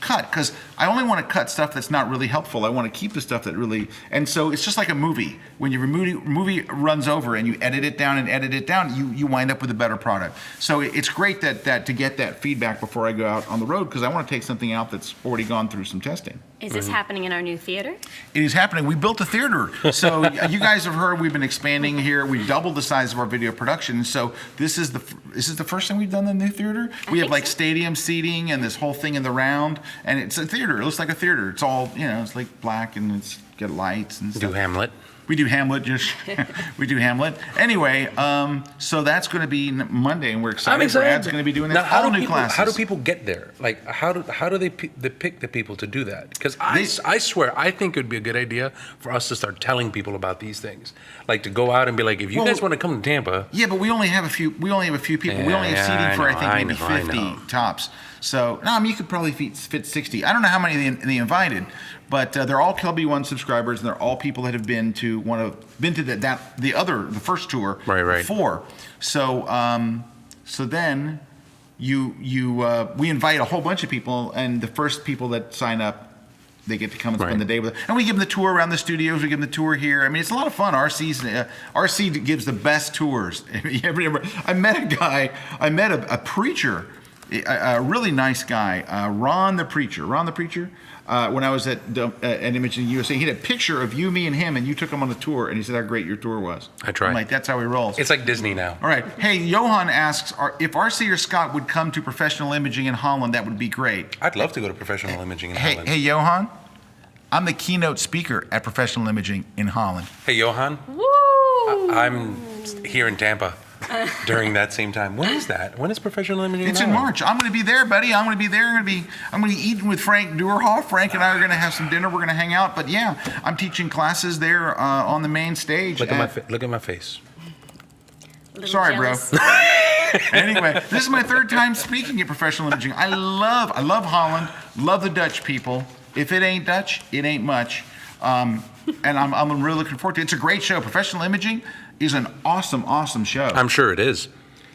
Cut, because I only want to cut stuff that's not really helpful. I want to keep the stuff that really, and so it's just like a movie. When your movie runs over and you edit it down, you wind up with a better product. So it's great that to get that feedback before I go out on the road, because I want to take something out that's already gone through some testing. Is this happening in our new theater? It is happening. We built a theater. So you guys have heard we've been expanding here. We doubled the size of our video production. So this is the first time we've done the new theater. We have like stadium seating and this whole thing in the round. And it's a theater. It looks like a theater. It's all, it's like black and it's got lights and stuff. Do Hamlet. We do Hamlet. We do Hamlet. Anyway, so that's going to be Monday, and we're excited. I'm excited. Brad's going to be doing Now, that. All new classes. How do people get there? Like, how do they pick the people to do that? Because I swear, I think it would be a good idea for us to start telling people about these things. Like to go out and be like, if you guys want to come to Tampa. Yeah, but we only have a few. We only have a few people. Yeah, we only have seating for I think maybe I 50 tops. So no, I mean you could probably fit 60. I don't know how many they invited, but they're all KLB1 subscribers, and they're all people that have been to the first tour before. So so then we invite a whole bunch of people, and the first people that sign up, they get to come and spend the day with us. And we give them the tour around the studios. We give them the tour here. I mean, it's a lot of fun. RC gives the best tours. I met a preacher, a really nice guy, Ron the Preacher. When I was at Imaging USA, he had a picture of you, me, and him, and you took him on the tour, and he said how great your tour was. I tried. I'm like, that's how he rolls. It's like Disney now. All right. Hey, Johan asks, if RC or Scott would come to Professional Imaging in Holland, that would be great. I'd love to go to Professional Imaging in Holland. Hey, Johan, I'm the keynote speaker at Professional Imaging in Holland. Hey, Johan. Woo! I'm here in Tampa during that same time. When is that? When is Professional Imaging? It's in March. I'm going to be there, buddy. I'm going to be there. I'm going to be eating with Frank Duerhoff. Frank and I are going to have some dinner. We're going to hang out. But yeah, I'm teaching classes there on the main stage. Look at my face. Sorry, jealous. Bro. Anyway, this is my third time speaking at Professional Imaging. I love Holland. Love the Dutch people. If it ain't Dutch, it ain't much. And I'm really looking forward to it. It's a great show. Professional Imaging is an awesome show. I'm sure it is.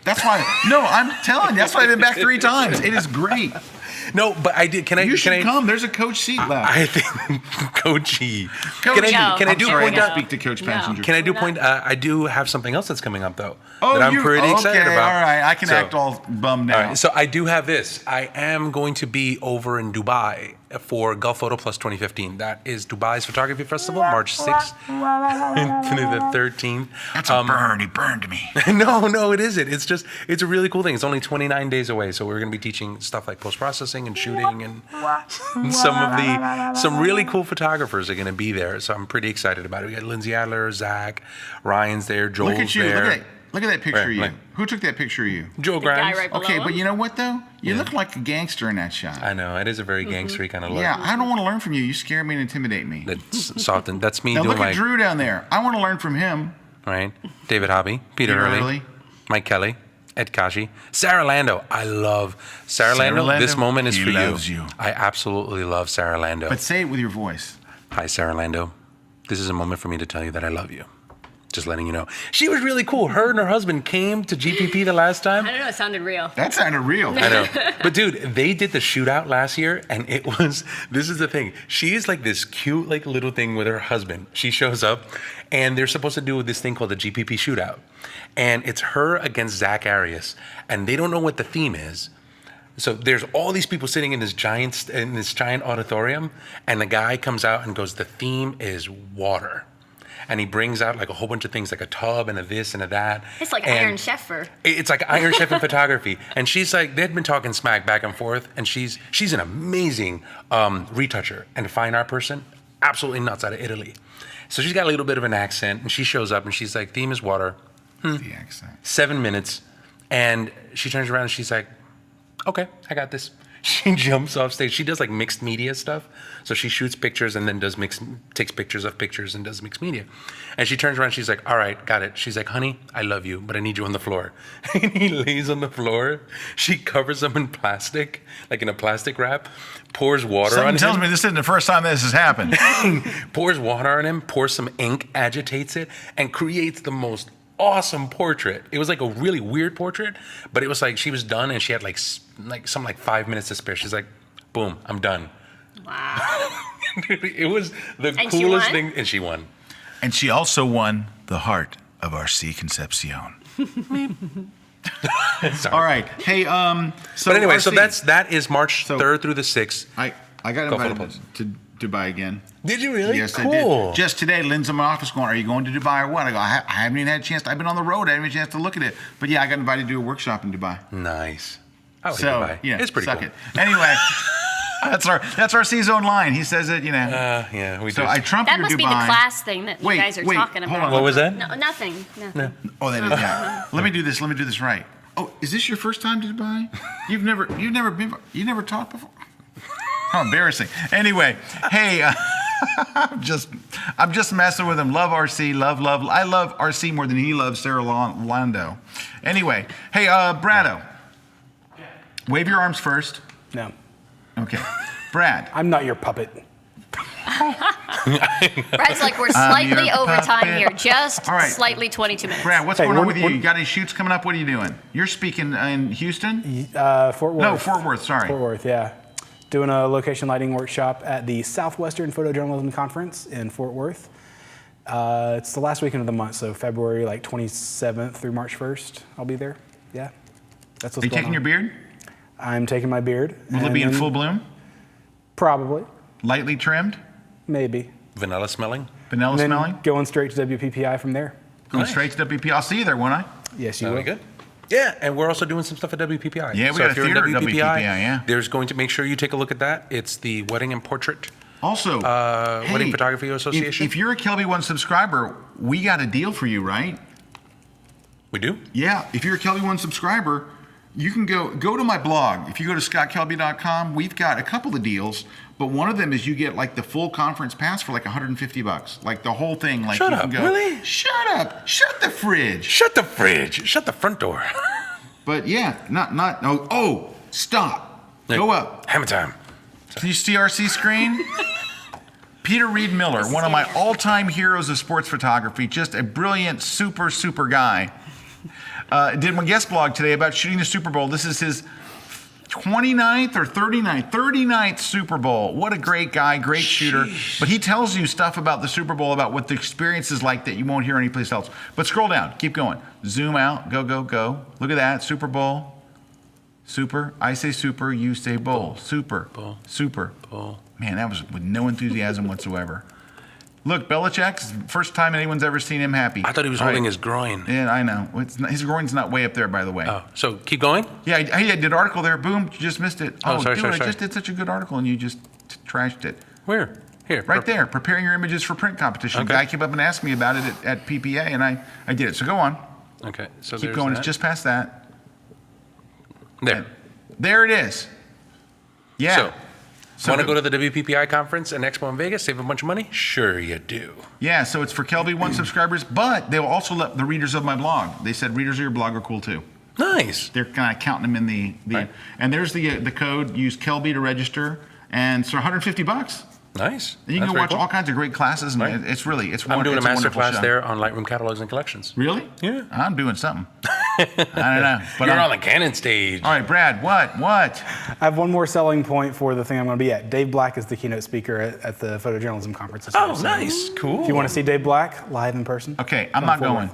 That's why. No, I'm telling you. That's why I've been back 3 times. It is great. No, but I did. You should come. There's a coach seat left. I think Coachy. Can I point out? Speak to Coach Passenger. Can I do point? I do have something else that's coming up though. That I'm pretty excited about. All right, I can act all bummed out. All right, so I do have this. I am going to be over in Dubai for Gulf Photo Plus 2015. That is Dubai's Photography Festival, March 6th to the 13th. That's a burn. He burned me. No, it isn't. It's a really cool thing. It's only 29 days away, so we're going to be teaching stuff like post-processing and shooting, and some really cool photographers are going to be there. So I'm pretty excited about it. We got Lindsay Adler, Zach, Ryan's there, Joel's there. Look at you. there. Look at that picture of you. Who took that picture of you? Joe Grimes. Right okay, but you know what though? You look like a gangster in that shot. I know. It is a very gangstery kind of look. Yeah, I don't want to learn from you. You scare me and intimidate me. That's softened. That's me now doing look at Drew down there. I want to learn from him. Right. David Hobby, Peter Early, Mike Kelly, Ed Kashi, Sarah Lando. I love Sarah Lando. This moment is for you. I absolutely love Sarah Lando. But say it with your voice. Hi, Sarah Lando. This is a moment for me to tell you that I love you. Just letting you know. She was really cool. Her and her husband came to GPP the last time. I don't know. It sounded real. That sounded real. I know. But dude, they did the shootout last year, and this is the thing. She is like this cute like little thing with her husband. She shows up, and they're supposed to do this thing called the GPP shootout. And it's her against Zach Arias. And they don't know what the theme is. So there's all these people sitting in this giant auditorium, and the guy comes out and goes, the theme is water. And he brings out like a whole bunch of things, like a tub and a this and a that. It's like Iron Chef. It's like Iron Chef in photography. And she's like, they'd been talking smack back and forth, and she's an amazing retoucher and a fine art person, absolutely nuts, out of Italy. So she's got a little bit of an accent, and she shows up and she's like, theme is water. The accent. 7 minutes. And she turns around and she's like, okay, I got this. She jumps off stage. She does like mixed media stuff. So she shoots pictures and then takes pictures of pictures and does mixed media. And she turns around, she's like, all right, got it. She's like, honey, I love you, but I need you on the floor. And he lays on the floor. She covers him in plastic, like in a plastic wrap, pours water on him. Something tells me this isn't the first time this has happened. Pours water on him, pours some ink, agitates it, and creates the most awesome portrait. It was like a really weird portrait, but it was like she was done and she had like 5 minutes to spare. She's like, boom, I'm done. Wow. It was the coolest thing, and she won. And she also won the heart of RC Concepcion. All right. Hey, so but anyway, RC, so that is March 3rd through the 6th. I got invited to Dubai again. Did you really? Yes, cool. I did. Just today, Lynn's in my office going, are you going to Dubai or what? I go, I haven't even had a chance. I've been on the road. I haven't had a chance to look at it. But yeah, I got invited to do a workshop in Dubai. Nice. I like so, Dubai. Yeah, it's pretty suck cool. It. Anyway, That's our C-Zone line. He says it, Yeah, we do. So I trump That your must be the Dubai. class thing that you guys are talking hold about. on. What was that? No, nothing. No. Oh, that is that. Let me do this right. Oh, is this your first time to Dubai? You've never taught before? How embarrassing. Anyway, hey, I'm just messing with him. Love RC, love. I love RC more than he loves Sarah Lando. Anyway, hey, Brado. Wave your arms first. No. Okay. Brad. I'm not your puppet. Brad's like, we're slightly over time here, just All right. slightly 22 minutes. Brad, what's going on with you? You got any shoots coming up? What are you doing? You're speaking in Houston? Fort Worth. No, Fort Worth, sorry. Fort Worth, yeah. Doing a location lighting workshop at the Southwestern Photojournalism Conference in Fort Worth. It's the last weekend of the month, so February 27th through March 1st. I'll be there. Yeah. That's what's Are you going taking on. your beard? I'm taking my beard. Will it be in full bloom? Probably. Lightly trimmed? Maybe. Vanilla smelling? Vanilla And then smelling? going straight to WPPI from there. Going straight to WP. I'll see you there, won't I? Yes, you That'll will. be good. Yeah, and we're also doing some stuff at WPPI. Yeah, we so got if a you're in theater at WPPI, yeah. There's going to make sure you take a look at that. It's the Wedding and Portrait Also, Wedding Photography Association. If you're a Kelby One subscriber, we got a deal for you, right? We do? Yeah. If you're a Kelby One subscriber, you can go to my blog. If you go to scottkelby.com, we've got a couple of deals, but one of them is you get the full conference pass for $150. Like the whole thing. Like Shut you up, can go, really? Shut up. Shut the fridge. Shut the fridge. Shut the front door. But yeah, stop. Go up. Hammer time. Can you see RC screen? Peter Reed Miller, one of my all-time heroes of sports photography, just a brilliant, super guy. Did my guest blog today about shooting the Super Bowl. This is his 29th or 39th Super Bowl. What a great guy, great shooter. But he tells you stuff about the Super Bowl, about what the experience is like that you won't hear anyplace else. But scroll down, keep going. Zoom out, go. Look at that, Super Bowl. Super, I say super, you say bowl. Super, bowl. Super. Bowl. Man, that was with no enthusiasm whatsoever. Look, Belichick's first time anyone's ever seen him happy. I thought he was holding his groin. Yeah, I know. His groin's not way up there, by the way. Oh, so keep going? Yeah, I did an article there. Boom, you just missed it. Sorry. I just did such a good article and you just trashed it. Where? Here. Right there, preparing your images for print competition. Okay. The guy came up and asked me about it at PPA, and I did it. So go on. Okay, so Keep there's going. that. It's just past that. There. There it is. Yeah. So want to go to the WPPI conference and Expo in Vegas, save a bunch of money? Sure you do. Yeah, so it's for Kelby One subscribers, but they will also let the readers of my blog. They said readers of your blog are cool too. Nice. They're kind of counting them in the Right. And there's the code. Use Kelby to register, and so $150. Nice. And you That's can very watch cool. all kinds of great classes, and Right. I'm doing a master class there on Lightroom catalogs and collections. Really? Yeah. I'm doing something. I don't know. But You're on the Canon stage. All right, Brad. What? I have one more selling point for the thing I'm going to be at. Dave Black is the keynote speaker at the Photojournalism Conference. Oh, nice. Cool. If you want to see Dave Black live in person. Okay, I'm come not forward. going.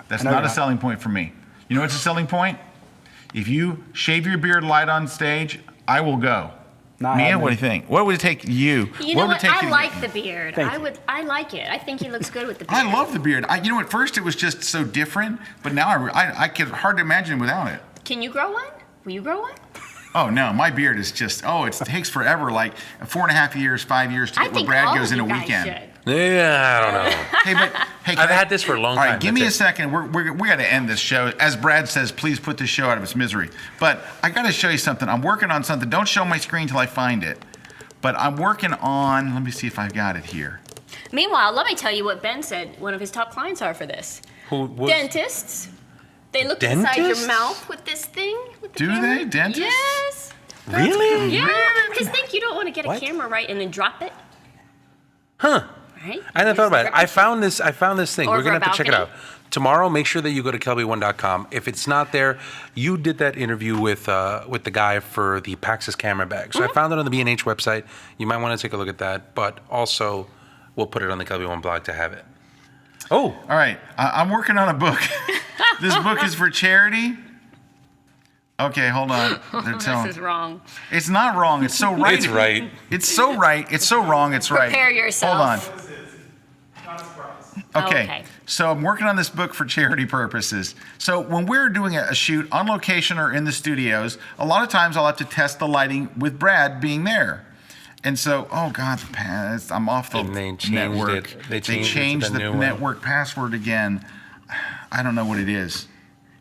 That's I know not you're a not. selling point for me. You know what's a selling point? If you shave your beard light on stage, I will go. Not Mia, happening. what do you think? What would it take you? You know would it what? take you I to like get- the beard. Thank you. I like it. I think he looks good with the beard. I love the beard. You know, at first it was just so different, but now I can hard to imagine without it. Can you grow one? Will you grow one? Oh no, my beard is just it takes forever, like 4.5 years, 5 years to I get where think Brad all goes of in a you guys weekend. should. Yeah, I don't know. Hey, but can I've had this for a long All right, time. give me a That's it. second. We got to end this show. As Brad says, please put this show out of its misery. But I got to show you something. I'm working on something. Don't show my screen till I find it. But I'm working on. Let me see if I've got it here. Meanwhile, let me tell you what Ben said one of his top clients are for this. Who was? Dentists. They look inside Dentists? your mouth with this thing. With the Do camera. they? Dentists? Yes. Really? Yeah. Because think you don't want to get a camera right and then drop it. Huh. Right? I never thought about it. Use the I found this thing. Or We're gonna for a have to check it out. balcony. Tomorrow, make sure that you go to kelby1.com. If it's not there, you did that interview with the guy for the Paxos camera bag. So I found it on the B&H website. You might want to take a look at that. But also, we'll put it on the Kelby One blog to have it. Oh, All right, I'm working on a book. This book is for charity. Okay, hold on. They're telling. This is wrong. It's not wrong. It's so right. it's right. It's so right. It's so wrong. It's right. Prepare yourself. Hold on. Okay. Okay. So I'm working on this book for charity purposes. So when we're doing a shoot on location or in the studios, a lot of times I'll have to test the lighting with Brad being there. And so, oh God, I'm off the And they changed network. it. They They changed the the new one. network password again. I don't know what it is.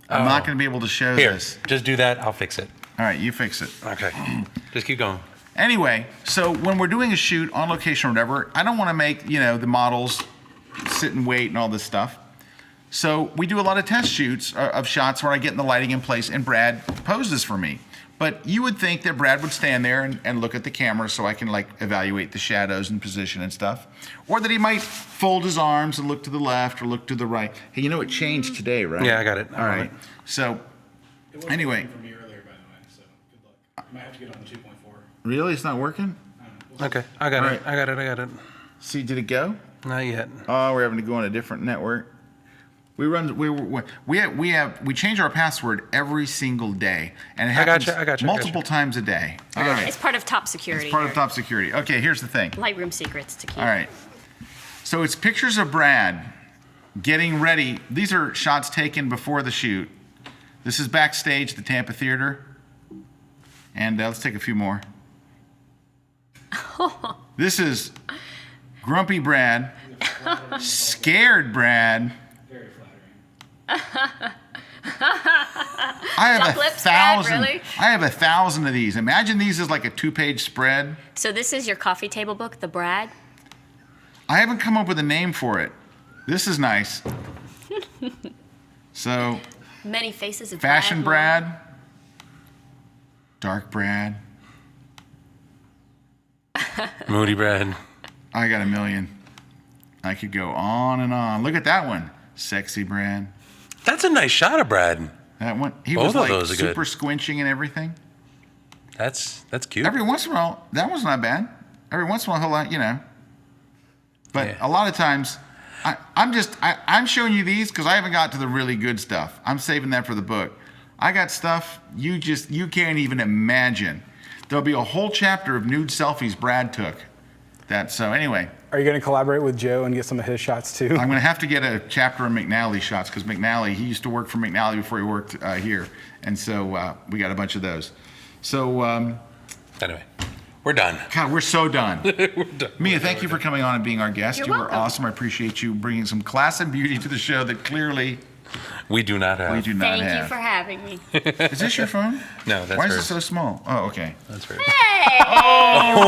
I'm not going to be able to show Here, this. just do that. I'll fix it. All right, you fix it. Okay. Just keep going. Anyway, so when we're doing a shoot on location or whatever, I don't want to make, the models sit and wait and all this stuff. So we do a lot of test shoots of shots where I get the lighting in place and Brad poses for me. But you would think that Brad would stand there and look at the camera so I can evaluate the shadows and position and stuff. Or that he might fold his arms and look to the left or look to the right. Hey, it changed today, right? Yeah, I got it. All right. So, anyway. For me earlier, by the way, so good luck. You might have to get on the 2.4. Really? It's not working? Okay, I got All it. right. I got it. See, did it go? Not yet. Oh, we're having to go on a different network. We change our password every single day, and it happens I got you. multiple times a day. All right. It's part of top security. It's part of here. top security. Okay, here's the thing. Lightroom secrets to keep. All right. So it's pictures of Brad getting ready. These are shots taken before the shoot. This is backstage at the Tampa Theater. And let's take a few more. This is grumpy Brad, scared Brad. Very flattering. I have Duck lips, Brad, 1,000. really? I have 1,000 of these. Imagine these as like a 2-page spread. So this is your coffee table book, the Brad. I haven't come up with a name for it. This is nice. So, Many faces of fashion Brad. Brad, dark Brad. Moody Brad. I got a million. I could go on and on. Look at that one. Sexy Brad. That's a nice shot of Brad. That one. He Both was of like those are good. super squinching and everything. That's cute. Every once in a while, that one's not bad. Every once in a while, he'll But Yeah. a lot of times, I'm showing you these because I haven't got to the really good stuff. I'm saving that for the book. I got stuff you can't even imagine. There'll be a whole chapter of nude selfies Brad took. So anyway. Are you going to collaborate with Joe and get some of his shots too? I'm going to have to get a chapter of McNally shots because McNally, he used to work for McNally before he worked here. And so we got a bunch of those. So Anyway, we're done. God, we're so done. We're done. Mia, thank you for coming on and being our guest. You're You were welcome. awesome. I appreciate you bringing some class and beauty to the show that clearly We do not have. we do not Thank you have. for having me. Is this your phone? No, that's Why is hers. it so small? Oh, okay. That's hers. Hey!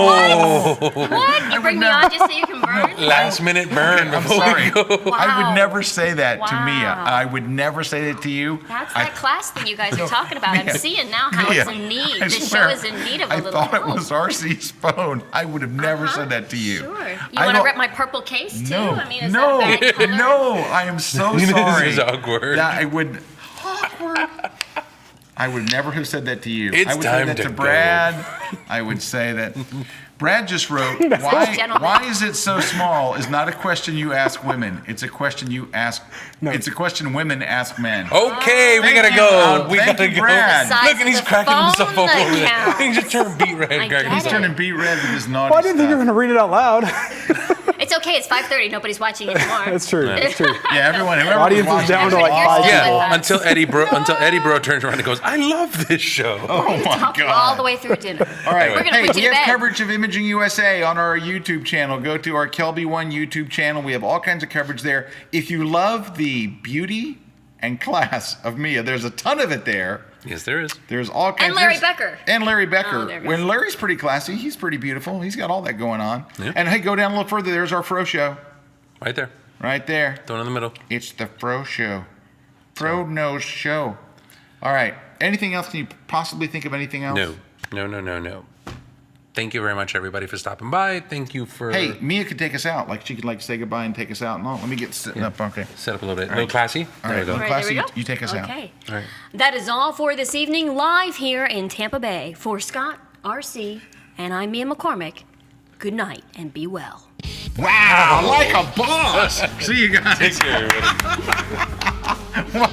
What? You bring me on just so you can burn? Last minute burn I'm before sorry. we go. I Wow. would never say that to Mia. Wow. I would never say that to you. That's that class thing you guys are talking about. I'm Mia, seeing now how Mia, it's in need. I This swear, show is in need of a I little thought help. it was RC's phone. I would have never said that to you. Sure. You I want to don't- rip my purple case too? No, I mean, is no, that bad color? no. I am so This sorry. is awkward. That I would. Awkward. I would never have said that to you. It's I would time say that to to go. Brad. I would say that. Brad just wrote, Gentlemen. why is it so small is not a question you ask women. It's a question you ask. It's a question women ask men. Okay, we Thank gotta you. go. We Thank gotta you, go. Brad. The size Look, and of he's the cracking phone himself up that over there. counts. He just turned beat red. I Greg. get He's it. Turning beat red with his naughty Well, I didn't think you were stuff. going to read it out loud. It's okay. It's 5:30. Nobody's watching anymore. That's true. That's true. Yeah, everyone. Whoever Audience was is watching down to this like Everybody five here's people. with Yeah, us. until Eddie Bro turns around and goes, I love this show. Oh my Talk God. all the way through dinner. All right. We're gonna Hey, put we you to have bed. coverage of Imaging USA on our YouTube channel. Go to our Kelby One YouTube channel. We have all kinds of coverage there. If you love the beauty and class of Mia, there's a ton of it there. Yes, there is. There's all kinds. And Larry there's- Becker. And Larry Oh, Becker. there it goes. When Larry's pretty classy, he's pretty beautiful. He's got all that going on. Yeah. And hey, go down a little further. There's our Fro Show. Right there. Right there. Throw it in the middle. It's the Fro Show. Fro knows show. All right. Anything else? Can you possibly think of anything else? No. Thank you very much, everybody, for stopping by. Thank you for Hey, Mia could take us out. Like she could say goodbye and take us out. No, let me get sitting up. Okay. set up a little bit. All A little right. classy. All There right. we go. All right, Classy, there we go. you take us out. Okay. All right. That is all for this evening, live here in Tampa Bay. For Scott, RC, and I'm Mia McCormick. Good night and be well. Wow, like a boss. See you guys. Take care, everybody. Wow.